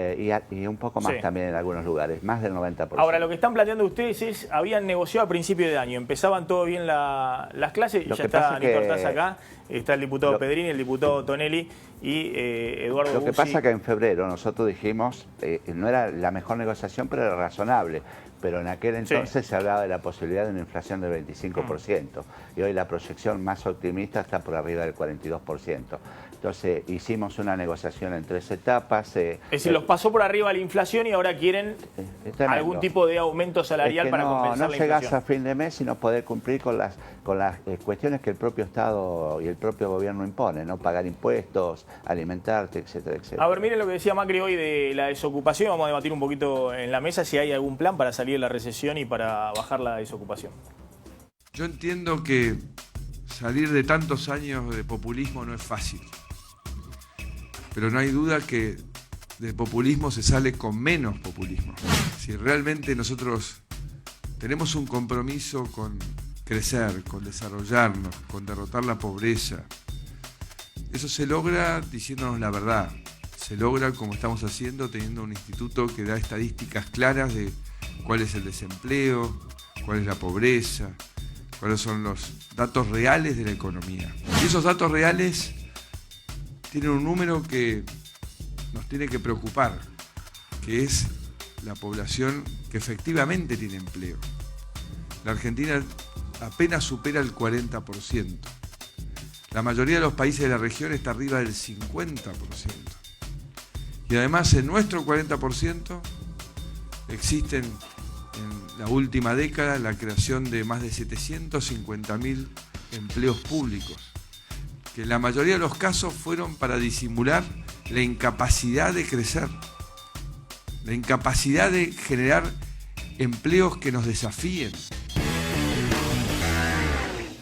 Speaker 6: Y un poco más
Speaker 1: Sí.
Speaker 6: también en algunos lugares, más del 90%.
Speaker 1: Ahora, lo que están planteando ustedes es, habían negociado a principio de año, empezaban todo bien las clases, y
Speaker 6: Lo
Speaker 1: ya
Speaker 6: que
Speaker 1: está
Speaker 6: pasa
Speaker 1: Nito
Speaker 6: que-
Speaker 1: Ortaz acá, está el diputado
Speaker 6: lo-
Speaker 1: Pedrini, el diputado Tonelli y Eduardo
Speaker 6: Lo que
Speaker 1: Bussi.
Speaker 6: pasa que en febrero nosotros dijimos, no era la mejor negociación, pero era razonable. Pero en aquel entonces se hablaba de la posibilidad de una inflación del 25%. Y hoy la proyección más optimista está por arriba del 42%. Entonces hicimos una negociación en 3 etapas.
Speaker 1: Es decir, los pasó por arriba la inflación y ahora quieren
Speaker 6: es tremendo.
Speaker 1: algún tipo de aumento salarial
Speaker 6: Es que
Speaker 1: para compensar
Speaker 6: no
Speaker 1: la
Speaker 6: llegás
Speaker 1: inflación.
Speaker 6: a fin de mes y no poder cumplir con las cuestiones que el propio Estado y el propio gobierno imponen, ¿no? Pagar impuestos, alimentarte, etcétera, etcétera.
Speaker 1: A ver, miren lo que decía Macri hoy de la desocupación. Vamos a debatir un poquito en la mesa si hay algún plan para salir de la recesión y para bajar la desocupación.
Speaker 7: Yo entiendo que salir de tantos años de populismo no es fácil, pero no hay duda que del populismo se sale con menos populismo. Si realmente nosotros tenemos un compromiso con crecer, con desarrollarnos, con derrotar la pobreza, eso se logra diciéndonos la verdad. Se logra, como estamos haciendo, teniendo un instituto que da estadísticas claras de cuál es el desempleo, cuál es la pobreza, cuáles son los datos reales de la economía. Y esos datos reales tienen un número que nos tiene que preocupar, que es la población que efectivamente tiene empleo. La Argentina apenas supera el 40%. La mayoría de los países de la región está arriba del 50%. Y además en nuestro 40% existen en la última década la creación de más de 750.000 empleos públicos, que en la mayoría de los casos fueron para disimular la incapacidad de crecer, la incapacidad de generar empleos que nos desafíen.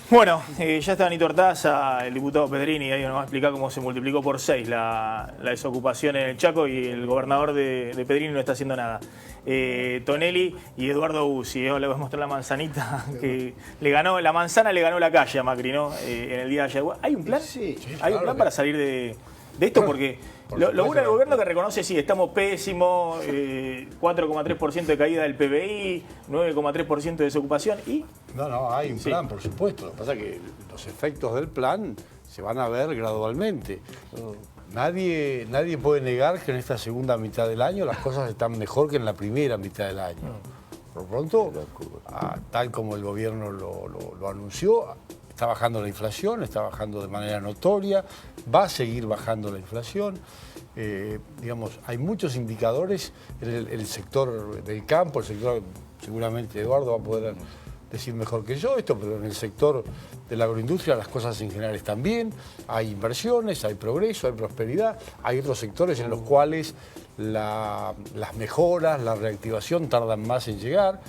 Speaker 1: Bueno, ya está Nito Ortaz, el diputado Pedrini, ahí nos va a explicar cómo se multiplicó por 6 la desocupación en el Chaco y el gobernador de Pedrini no está haciendo nada. Tonelli y Eduardo Bussi, le voy a mostrar la manzanita que le ganó, la manzana le ganó la calle a Macri, ¿no? En el día de ayer. ¿Hay un plan?
Speaker 8: Sí,
Speaker 1: ¿Hay un plan para salir de esto? Porque lo bueno del gobierno que reconoce, sí, estamos pésimos, 4,3% de caída del PBI, 9,3% de desocupación y...
Speaker 8: No, hay un plan, por supuesto. Lo que pasa es que los efectos del plan se van a ver gradualmente. Nadie puede negar que en esta segunda mitad del año las cosas están mejor que en la primera mitad del año. Por lo pronto, tal como el gobierno lo anunció, está bajando la inflación, está bajando de manera notoria, va a seguir bajando la inflación. Digamos, hay muchos indicadores en el sector del campo, el sector, seguramente Eduardo va a poder decir mejor que yo esto, pero en el sector de la agroindustria las cosas en general están bien, hay inversiones, hay progreso, hay prosperidad, hay otros sectores en los cuales las mejoras, la reactivación tardan más en llegar,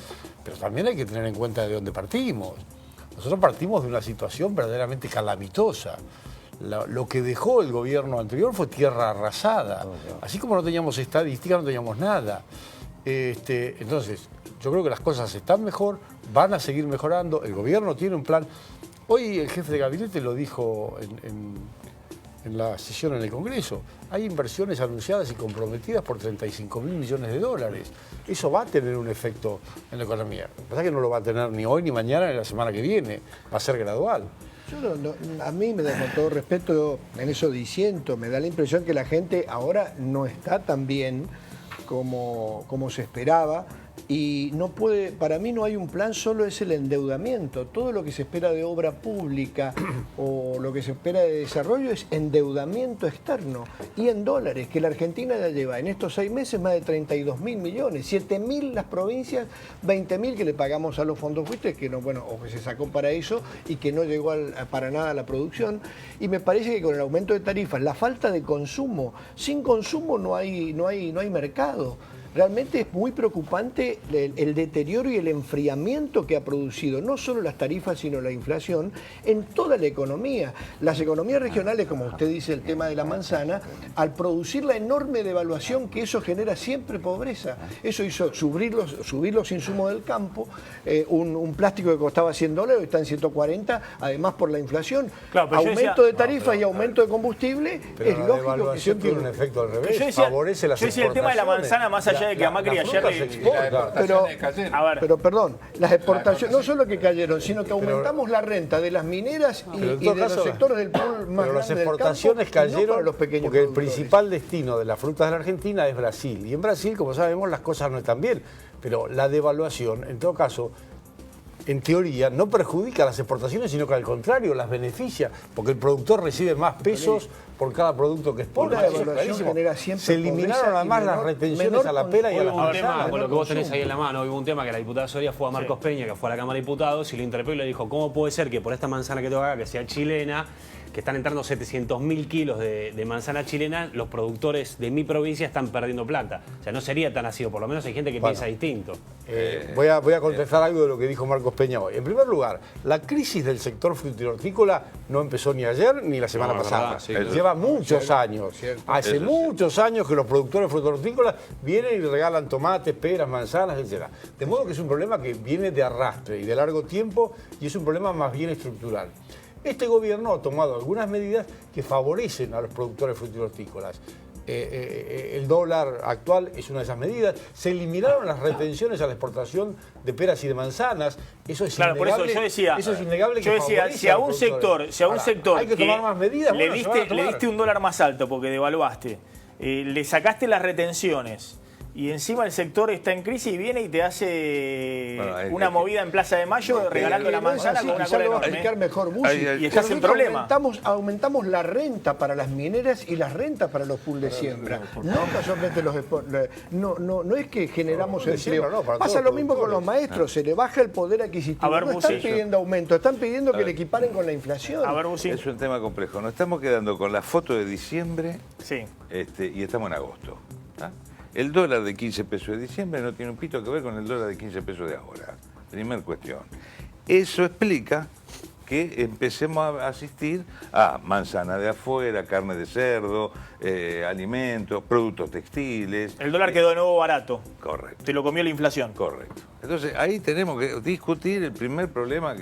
Speaker 8: pero también hay que tener en cuenta de dónde partimos. Nosotros partimos de una situación verdaderamente calamitosa. Lo que dejó el gobierno anterior fue tierra arrasada. Así como no teníamos estadística, no teníamos nada. Entonces, yo creo que las cosas están mejor, van a seguir mejorando, el gobierno tiene un plan. Hoy el jefe de gabinete lo dijo en la sesión en el Congreso. Hay inversiones anunciadas y comprometidas por 35.000 millones de dólares. Eso va a tener un efecto en la economía. Lo que pasa es que no lo va a tener ni hoy, ni mañana, ni la semana que viene. Va a ser gradual.
Speaker 9: A mí, con todo respeto, en eso diciendo, me da la impresión que la gente ahora no está tan bien como se esperaba. Y no puede, para mí no hay un plan, solo es el endeudamiento. Todo lo que se espera de obra pública o lo que se espera de desarrollo es endeudamiento externo y en dólares, que la Argentina ya lleva en estos 6 meses más de 32.000 millones, 7.000 las provincias, 20.000 que le pagamos a los fondos buitres, que no, bueno, o que se sacó para eso y que no llegó para nada a la producción. Y me parece que con el aumento de tarifas, la falta de consumo, sin consumo no hay mercado. Realmente es muy preocupante el deterioro y el enfriamiento que ha producido no solo las tarifas, sino la inflación en toda la economía. Las economías regionales, como usted dice, el tema de la manzana, al producir la enorme devaluación que eso genera siempre pobreza. Eso hizo subir los insumos del campo, un plástico que costaba 100 dólares, hoy está en 140, además por la inflación.
Speaker 1: Claro,
Speaker 9: aumento de tarifas y aumento de combustible,
Speaker 8: pero
Speaker 9: es
Speaker 8: la
Speaker 9: lógico
Speaker 8: devaluación
Speaker 9: que
Speaker 8: tiene un efecto al revés, favorece las
Speaker 1: yo decía el tema de la manzana, más allá de que a Macri ayer le...
Speaker 9: Pero perdón, las exportaciones no solo que cayeron, sino que aumentamos la renta de las mineras y de los sectores del pool más
Speaker 8: pero las
Speaker 9: grande
Speaker 8: exportaciones
Speaker 9: del campo,
Speaker 8: cayeron
Speaker 9: no para los pequeños
Speaker 8: porque el
Speaker 9: productores.
Speaker 8: principal destino de las frutas de la Argentina es Brasil. Y en Brasil, como sabemos, las cosas no están bien. Pero la devaluación, en todo caso, en teoría, no perjudica las exportaciones, sino que al contrario, las beneficia, porque el productor recibe más pesos por cada producto que exporta.
Speaker 9: La devaluación genera siempre
Speaker 8: se eliminaron además las retenciones a la pera y a la
Speaker 4: Hubo un tema,
Speaker 8: manzana.
Speaker 4: con lo que vos tenés ahí en la mano, hubo un tema que la diputada Soria fue a Marcos Peña, que fue a la Cámara de Diputados, y lo interpeló y le dijo, ¿cómo puede ser que por esta manzana que tengo acá, que sea chilena, que están entrando 700.000 kilos de manzana chilena, los productores de mi provincia están perdiendo plata? O sea, no sería tan así, o por lo menos hay gente que piensa distinto.
Speaker 8: Voy a contestar algo de lo que dijo Marcos Peña hoy. En primer lugar, la crisis del sector frutícola no empezó ni ayer ni la semana pasada. Lleva muchos años. Hace muchos años que los productores frutícolas vienen y regalan tomates, peras, manzanas, etc. De modo que es un problema que viene de arrastre y de largo tiempo y es un problema más bien estructural. Este gobierno ha tomado algunas medidas que favorecen a los productores frutícolas. El dólar actual es una de esas medidas. Se eliminaron las retenciones a la exportación de peras y de manzanas. Eso es
Speaker 1: claro,
Speaker 8: innegable.
Speaker 1: por eso yo decía,
Speaker 8: eso es innegable que
Speaker 1: si a un sector,
Speaker 8: hay que tomar más medidas,
Speaker 1: le diste un dólar más alto porque devaluaste, le sacaste las retenciones y encima el sector está en crisis y viene y te hace una movida en Plaza de Mayo regalando la manzana con una cola enorme.
Speaker 9: Explicar mejor,
Speaker 1: y estás en problema.
Speaker 9: Aumentamos la renta para las mineras y las rentas para los pools de siembra. No casualmente no es que generamos empleo. Pasa lo mismo con los maestros, se le baja el poder adquisitivo. No están pidiendo aumento, están pidiendo que le equiparen con la inflación.
Speaker 1: A ver, Busi.
Speaker 10: Es un tema complejo. Nos estamos quedando con la foto de diciembre y estamos en agosto. ¿Ah? El dólar de 15 pesos de diciembre no tiene un pito que ver con el dólar de 15 pesos de ahora. Primer cuestión. Eso explica que empecemos a asistir a manzana de afuera, carne de cerdo, alimentos, productos textiles.
Speaker 1: El dólar quedó de nuevo barato.
Speaker 10: Correcto.
Speaker 1: Te lo comió la inflación.
Speaker 10: Correcto. Entonces ahí tenemos que discutir el primer problema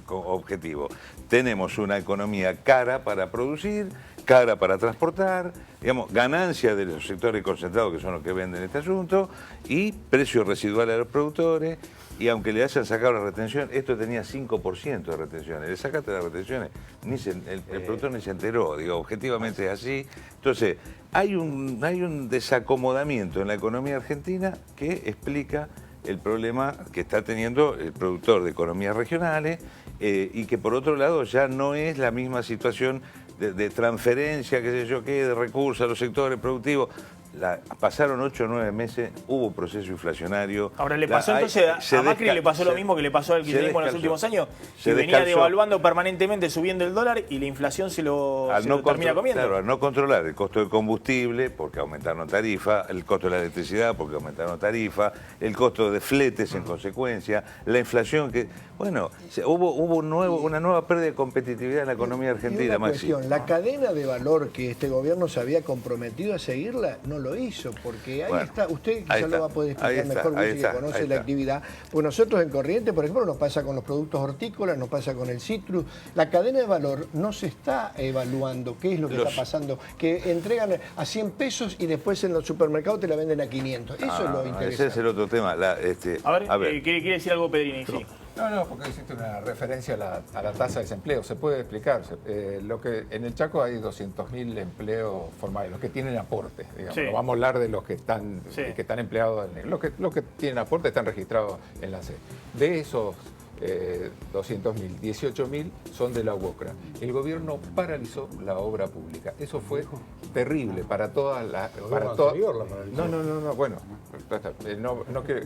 Speaker 10: objetivo. Tenemos una economía cara para producir, cara para transportar, digamos, ganancia de los sectores concentrados que son los que venden este asunto y precios residuales a los productores. Y aunque le hayan sacado la retención, esto tenía 5% de retenciones. Le sacaste las retenciones, el productor ni se enteró, digo, objetivamente es así. Entonces, hay un desacomodamiento en la economía argentina que explica el problema que está teniendo el productor de economías regionales y que por otro lado ya no es la misma situación de transferencia, qué sé yo qué, de recursos a los sectores productivos. pasaron 8 o 9 meses, hubo proceso inflacionario.
Speaker 1: Ahora, ¿le pasó entonces a Macri le pasó lo mismo que le pasó al kirchnerismo en los últimos años? Que venía devaluando permanentemente, subiendo el dólar y la inflación se lo termina comiendo.
Speaker 10: Claro, al no controlar el costo del combustible, porque aumentaron tarifa, el costo de la electricidad, porque aumentaron tarifa, el costo de fletes en consecuencia, la inflación que... Bueno, hubo una nueva pérdida de competitividad en la economía argentina, Maxi.
Speaker 9: La cadena de valor que este gobierno se había comprometido a seguirla, no lo hizo, porque ahí está, usted quizá lo va a poder explicar mejor, Willy, que conoce la actividad. Pues nosotros en Corrientes, por ejemplo, nos pasa con los productos hortícolas, nos pasa con el citrus. La cadena de valor no se está evaluando qué es lo que está pasando, que entregan a 100 pesos y después en los supermercados te la venden a 500. Eso es lo interesante.
Speaker 10: Ese es el otro tema.
Speaker 1: A ver. ¿Quiere decir algo, Pedrini? Sí.
Speaker 11: No, porque existe una referencia a la tasa de desempleo. Se puede explicar. Lo que en el Chaco hay 200.000 empleos formales, los que tienen aporte. Digamos. No vamos a hablar de los que están empleados en negro. Los que tienen aporte están registrados en la C. De esos 200.000, 18.000 son de la UOCRA. El gobierno paralizó la obra pública. Eso fue terrible para todas las... No, bueno, no quiero...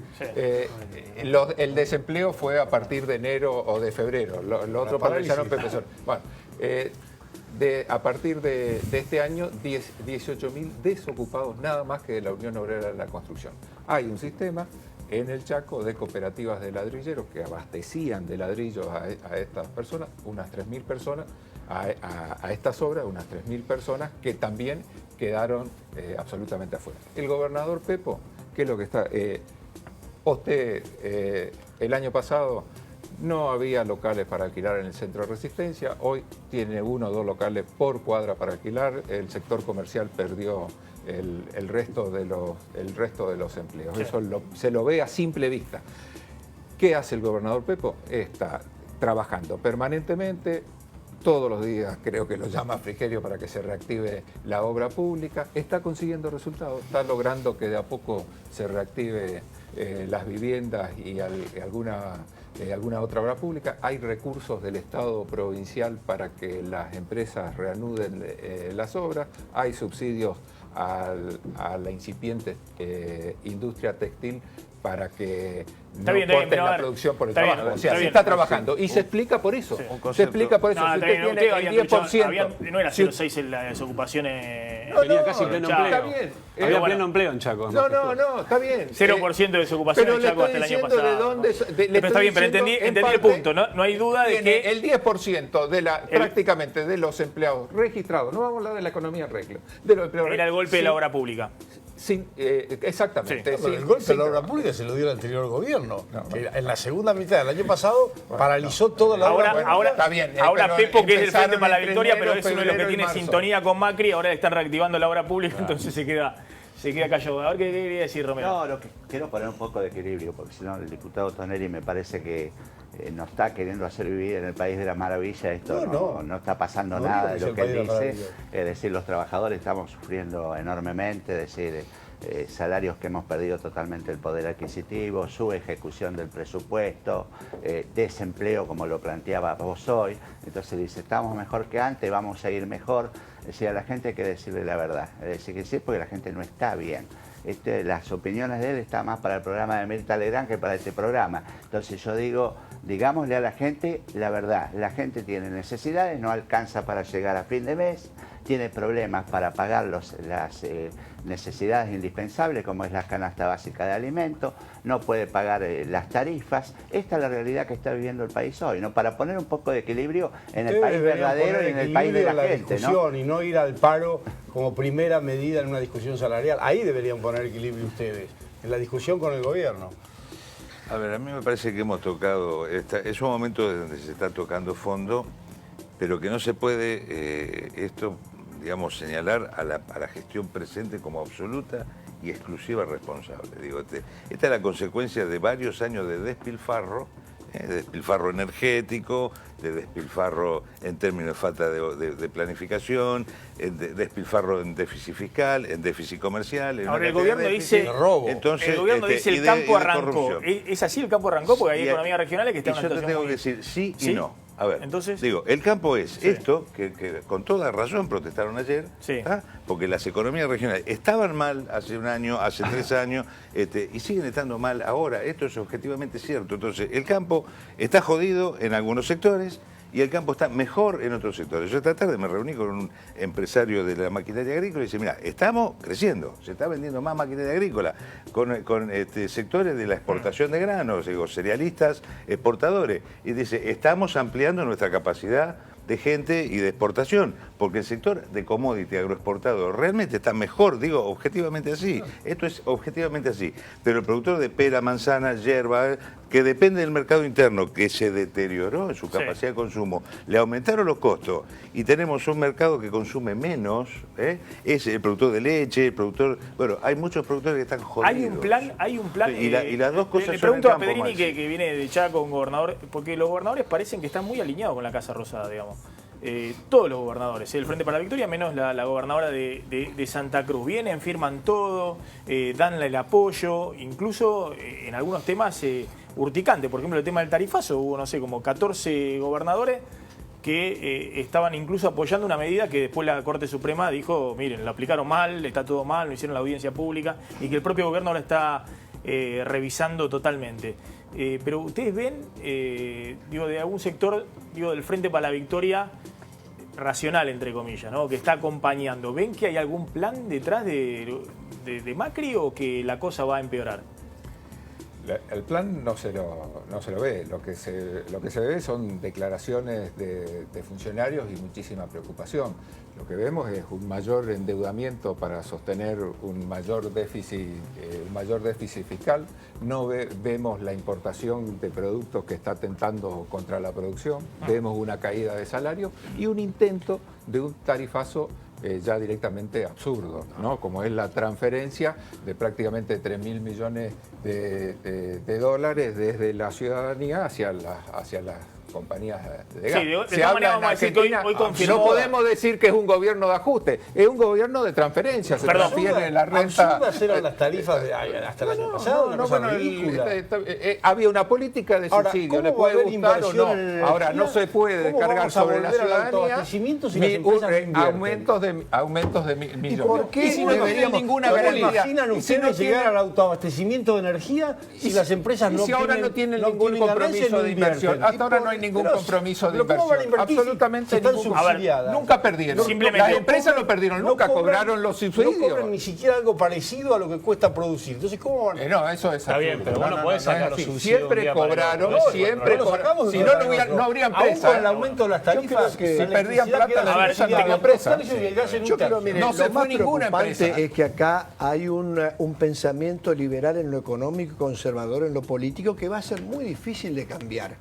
Speaker 11: el desempleo fue a partir de enero o de febrero. Lo otro paralizaron PPSOL. Bueno, a partir de este año, 18.000 desocupados nada más que de la Unión Obrera de la Construcción. Hay un sistema en el Chaco de cooperativas de ladrilleros que abastecían de ladrillos a estas personas, unas 3.000 personas, a estas obras, unas 3.000 personas que también quedaron absolutamente afuera. El gobernador Pepo, ¿qué es lo que está? El año pasado no había locales para alquilar en el centro de Resistencia, hoy tiene 1 o 2 locales por cuadra para alquilar, el sector comercial perdió el resto de los empleos. Eso se lo ve a simple vista. ¿Qué hace el gobernador Pepo? Está trabajando permanentemente, todos los días creo que lo llama Frigerio para que se reactive la obra pública, está consiguiendo resultados, está logrando que de a poco se reactive las viviendas y alguna otra obra pública. Hay recursos del Estado provincial para que las empresas reanuden las obras, hay subsidios a la incipiente industria textil para que no corten la producción por el trabajo. O sea, se está trabajando. Y se explica por eso. Se explica por eso.
Speaker 1: No,
Speaker 11: si usted tiene el 10%...
Speaker 1: no era 0,6 en la desocupación
Speaker 4: tenía casi pleno empleo.
Speaker 11: Está bien.
Speaker 4: Había pleno empleo en Chaco.
Speaker 11: No, está bien.
Speaker 1: 0% de desocupación en Chaco hasta el año pasado. Pero está bien, pero entendí el punto. No hay duda de que...
Speaker 11: El 10% prácticamente de los empleados registrados, no vamos a hablar de la economía en regla, de los empleados
Speaker 1: era el golpe de la obra pública.
Speaker 11: Exactamente.
Speaker 8: Sí. El golpe de la obra pública se lo dio el anterior gobierno. Que en la segunda mitad del año pasado paralizó toda la obra.
Speaker 1: Ahora
Speaker 11: está bien.
Speaker 1: Ahora Pepo, que es el Frente para la Victoria, pero es uno de los que tiene sintonía con Macri, ahora le están reactivando la obra pública, entonces se queda callado. A ver qué quería decir, Romero.
Speaker 6: No, lo que quiero poner un poco de equilibrio, porque si no el diputado Tonelli me parece que nos está queriendo hacer vivir en el país de la maravilla. Esto no está pasando nada de lo que él dice. Es decir, los trabajadores estamos sufriendo enormemente, es decir, salarios que hemos perdido totalmente el poder adquisitivo, su ejecución del presupuesto, desempleo como lo planteaba vos hoy. Entonces dice, estamos mejor que antes, vamos a ir mejor. Es decir, a la gente hay que decirle la verdad, es decir, porque la gente no está bien. Las opiniones de él están más para el programa de Mirta Legrand que para este programa. Entonces yo digo, digámosle a la gente la verdad. La gente tiene necesidades, no alcanza para llegar a fin de mes, tiene problemas para pagar las necesidades indispensables, como es la canasta básica de alimentos, no puede pagar las tarifas. Esta es la realidad que está viviendo el país hoy, ¿no? Para poner un poco de equilibrio en el país verdadero y en el país de la gente,
Speaker 8: discusión, ¿no? Y no ir al paro como primera medida en una discusión salarial. Ahí deberían poner equilibrio ustedes, en la discusión con el gobierno.
Speaker 10: A ver, a mí me parece que hemos tocado, es un momento donde se está tocando fondo, pero que no se puede digamos, señalar a la gestión presente como absoluta y exclusiva responsable. Digo, esta es la consecuencia de varios años de despilfarro energético, de despilfarro en términos de falta de planificación, de despilfarro en déficit fiscal, en déficit comercial.
Speaker 1: Ahora el gobierno dice,
Speaker 10: entonces,
Speaker 1: el gobierno dice el campo arrancó. ¿Es así el campo arrancó? Porque hay economías regionales que están en una
Speaker 10: situación
Speaker 1: muy...
Speaker 10: Yo te tengo que decir sí y no. A ver,
Speaker 1: entonces,
Speaker 10: digo, el campo es
Speaker 1: sí.
Speaker 10: esto, que con toda razón protestaron ayer,
Speaker 1: sí.
Speaker 10: porque las economías regionales estaban mal hace un año, hace 3 años, y siguen estando mal ahora. Esto es objetivamente cierto. Entonces, el campo está jodido en algunos sectores y el campo está mejor en otros sectores. Yo esta tarde me reuní con un empresario de la maquinaria agrícola y dice, mira, estamos creciendo, se está vendiendo más maquinaria agrícola con sectores de la exportación de granos, digo, cerealistas, exportadores. Y dice, estamos ampliando nuestra capacidad de gente y de exportación, porque el sector de commodity agroexportado realmente está mejor, digo, objetivamente así. Esto es objetivamente así. Pero el productor de pera, manzana, yerba, que depende del mercado interno, que se deterioró en su capacidad de consumo, le aumentaron los costos y tenemos un mercado que consume menos, es el productor de leche, el productor... Bueno, hay muchos productores que están jodidos.
Speaker 1: Hay un plan...
Speaker 10: Y las dos cosas
Speaker 1: le
Speaker 10: son
Speaker 1: pregunto
Speaker 10: el
Speaker 1: a
Speaker 10: campo,
Speaker 1: Pedrini,
Speaker 10: Maxi.
Speaker 1: que viene de Chaco, un gobernador, porque los gobernadores parecen que están muy alineados con la Casa Rosada, digamos. Todos los gobernadores, el Frente para la Victoria, menos la gobernadora de Santa Cruz. Vienen, firman todo, dan el apoyo, incluso en algunos temas urticantes. Por ejemplo, el tema del tarifazo, hubo, no sé, como 14 gobernadores que estaban incluso apoyando una medida que después la Corte Suprema dijo, miren, lo aplicaron mal, está todo mal, no hicieron la audiencia pública, y que el propio gobierno la está revisando totalmente. Pero ustedes ven, digo, de algún sector, digo, del Frente para la Victoria racional, entre comillas, ¿no?, que está acompañando. ¿Ven que hay algún plan detrás de Macri o que la cosa va a empeorar?
Speaker 11: El plan no se lo ve. Lo que se ve son declaraciones de funcionarios y muchísima preocupación. Lo que vemos es un mayor endeudamiento para sostener un mayor déficit fiscal. No vemos la importación de productos que está atentando contra la producción. Vemos una caída de salario y un intento de un tarifazo ya directamente absurdo, ¿no? Como es la transferencia de prácticamente 3.000 millones de dólares desde la ciudadanía hacia las compañías de gas.
Speaker 1: Sí, de todas maneras vamos a decir que hoy confirmó...
Speaker 11: No podemos decir que es un gobierno de ajuste, es un gobierno de transferencia. Se transfiere la renta...
Speaker 8: ¿Absurdas eran las tarifas hasta el año pasado? Una cosa ridícula.
Speaker 11: Había una política de subsidio, le puede gustar o no. Ahora, no se puede descargar sobre la ciudadanía aumentos de millones.
Speaker 8: ¿Y por qué
Speaker 11: si no tienen ninguna garantía?
Speaker 8: ¿Imaginan ustedes llegar al autoabastecimiento de energía si las empresas no
Speaker 11: tienen ningún compromiso de inversión? Hasta ahora no hay ningún compromiso de inversión. Absolutamente ningún. Nunca perdieron. Las empresas no perdieron, nunca cobraron los subsidios.
Speaker 8: No cobran ni siquiera algo parecido a lo que cuesta producir. Entonces, ¿cómo van?
Speaker 11: No, eso es
Speaker 4: está bien, pero vos no podés sacar los subsidios.
Speaker 11: Siempre cobraron, siempre cobraron. Si no, no habría empresa.
Speaker 8: Aún con el aumento de las tarifas,
Speaker 11: si perdían plata la empresa.
Speaker 9: Yo creo, mire,
Speaker 11: no se
Speaker 9: lo más
Speaker 11: fue ninguna
Speaker 9: preocupante
Speaker 11: empresa.
Speaker 9: es que acá hay un pensamiento liberal en lo económico y conservador en lo político que va a ser muy difícil de cambiar,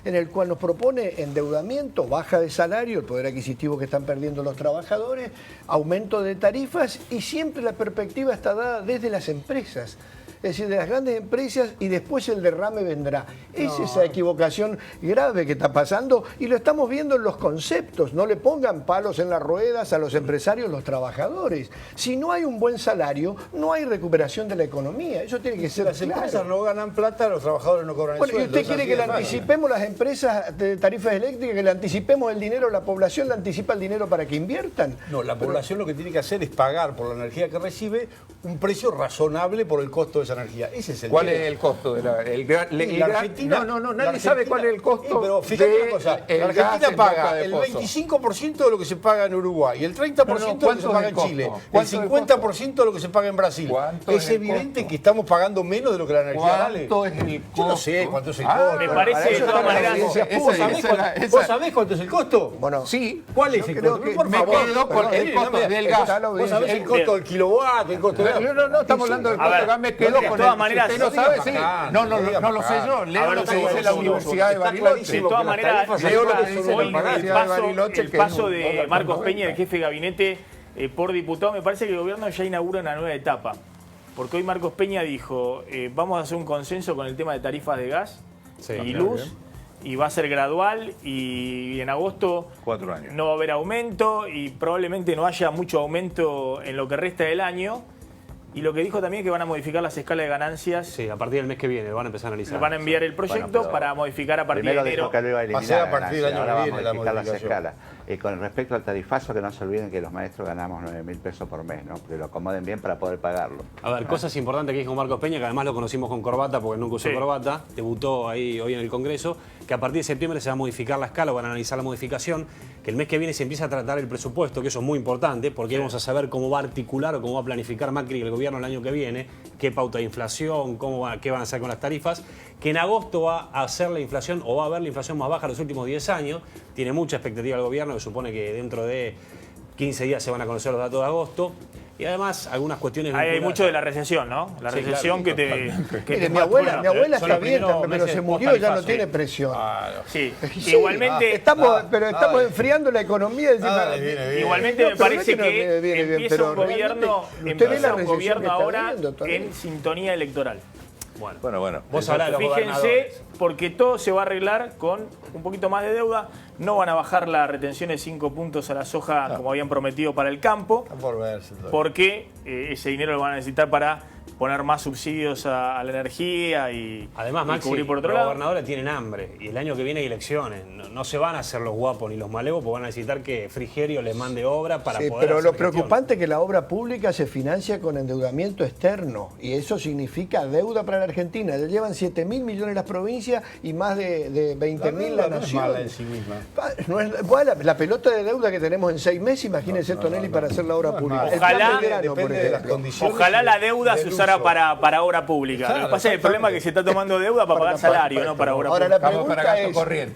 Speaker 9: en el cual nos propone endeudamiento, baja de salario, el poder adquisitivo que están perdiendo los trabajadores, aumento de tarifas, y siempre la perspectiva está dada desde las empresas. Es decir, de las grandes empresas, y después el derrame vendrá. Es esa equivocación grave que está pasando y lo estamos viendo en los conceptos. No le pongan palos en las ruedas a los empresarios, los trabajadores. Si no hay un buen salario, no hay recuperación de la economía. Eso tiene que ser
Speaker 8: Las empresas no ganan plata, los trabajadores no cobran el
Speaker 9: ¿Y
Speaker 8: sueldo.
Speaker 9: usted quiere que le anticipemos las empresas de tarifas eléctricas, que le anticipemos el dinero? ¿La población le anticipa el dinero para que inviertan?
Speaker 8: No, la población lo que tiene que hacer es pagar por la energía que recibe un precio razonable por el costo de esa energía. Ese es el
Speaker 11: ¿Cuál
Speaker 8: tema.
Speaker 11: es el costo de la
Speaker 8: Argentina?
Speaker 11: nadie sabe cuál es el costo.
Speaker 8: Pero fíjate una cosa, la Argentina paga el 25% de lo que se paga en Uruguay, el 30% de lo que se paga en Chile, el 50% de lo que se paga en Brasil. Es evidente que estamos pagando menos de lo que la energía vale.
Speaker 11: ¿Cuánto es el costo?
Speaker 8: Yo no sé cuánto es el costo.
Speaker 1: Me parece de todas maneras...
Speaker 8: ¿Vos sabés cuánto es el costo?
Speaker 9: Bueno,
Speaker 11: sí.
Speaker 8: ¿Cuál es el costo?
Speaker 11: Por favor, me quedo con el costo del gas.
Speaker 8: ¿Vos sabés el costo del kilowatt? El costo del...
Speaker 11: No, estamos hablando del costo del gas, me quedo con el...
Speaker 1: De todas maneras...
Speaker 11: ¿Usted no sabe? Sí. No lo sé yo. Leo lo que dice la Universidad de Bariloche.
Speaker 1: De todas maneras,
Speaker 11: leo lo que dice la Universidad de Bariloche.
Speaker 1: El paso de Marcos Peña, el jefe de gabinete, por diputado, me parece que el gobierno ya inaugura una nueva etapa. Porque hoy Marcos Peña dijo, vamos a hacer un consenso con el tema de tarifas de gas y luz, y va a ser gradual, y en agosto
Speaker 10: 4 años.
Speaker 1: no va a haber aumento, y probablemente no haya mucho aumento en lo que resta del año. Y lo que dijo también es que van a modificar las escalas de ganancias.
Speaker 4: Sí, a partir del mes que viene lo van a empezar a analizar.
Speaker 1: Van a enviar el proyecto para modificar a partir de
Speaker 6: Primero
Speaker 1: enero.
Speaker 6: dijo que lo iba a eliminar.
Speaker 8: Va a ser a partir del año
Speaker 6: ahora
Speaker 8: que
Speaker 6: va a
Speaker 8: viene la
Speaker 6: modificar las
Speaker 8: modificación.
Speaker 6: escalas. Con respecto al tarifazo, que no se olviden que los maestros ganamos 9.000 pesos por mes, ¿no? Que lo acomoden bien para poder pagarlo.
Speaker 4: A ver, cosas importantes que dijo Marcos Peña, que además lo conocimos con corbata porque nunca usó corbata, debutó ahí hoy en el Congreso, que a partir de septiembre se va a modificar la escala, van a analizar la modificación, que el mes que viene se empieza a tratar el presupuesto, que eso es muy importante, porque vamos a saber cómo va a articular o cómo va a planificar Macri y el gobierno el año que viene, qué pauta de inflación, qué van a hacer con las tarifas, que en agosto va a hacer la inflación o va a haber la inflación más baja de los últimos 10 años, tiene mucha expectativa el gobierno, que supone que dentro de 15 días se van a conocer los datos de agosto. Y además, algunas cuestiones...
Speaker 1: Ahí hay mucho de la recesión, ¿no? La recesión
Speaker 4: claro,
Speaker 9: Mire, mi abuela está bien, pero se murió, ya no tiene presión.
Speaker 1: Sí,
Speaker 9: Sí,
Speaker 1: igualmente...
Speaker 9: estamos enfriando la economía.
Speaker 1: Igualmente me parece que empieza un
Speaker 9: realmente,
Speaker 1: gobierno ahora en sintonía electoral.
Speaker 10: Bueno.
Speaker 4: Vos hablás de los
Speaker 1: Fíjense,
Speaker 4: gobernadores.
Speaker 1: porque todo se va a arreglar con un poquito más de deuda. No van a bajar la retención de 5 puntos a la soja como habían prometido para el campo, porque ese dinero lo van a necesitar para poner más subsidios a la energía y,
Speaker 4: además,
Speaker 1: y
Speaker 4: Maxi,
Speaker 1: cubrir por otro
Speaker 4: los
Speaker 1: lado.
Speaker 4: gobernadores tienen hambre y el año que viene hay elecciones. No se van a hacer los guapos ni los malevos, porque van a necesitar que Frigerio les mande obra para poder
Speaker 9: pero
Speaker 4: hacer
Speaker 9: lo
Speaker 4: gestión.
Speaker 9: preocupante es que la obra pública se financia con endeudamiento externo y eso significa deuda para la Argentina. Ya llevan 7.000 millones las provincias y más de 20.000 la nación. No es mala. La pelota de deuda que tenemos en 6 meses, imagínense, Tonelli, para hacer la obra pública.
Speaker 1: Ojalá la deuda se usara para obra pública. Lo que pasa es que el problema es que se está tomando deuda para pagar salario, no para obra pública.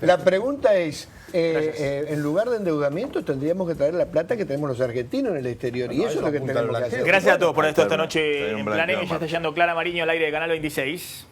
Speaker 9: La pregunta es, en lugar de endeudamiento tendríamos que traer la plata que tenemos los argentinos en el exterior. Y eso es lo que tenemos que hacer.
Speaker 1: Gracias a todos por esto esta noche en Planeta. Ya está llegando Clara Mariño al aire de Canal 26.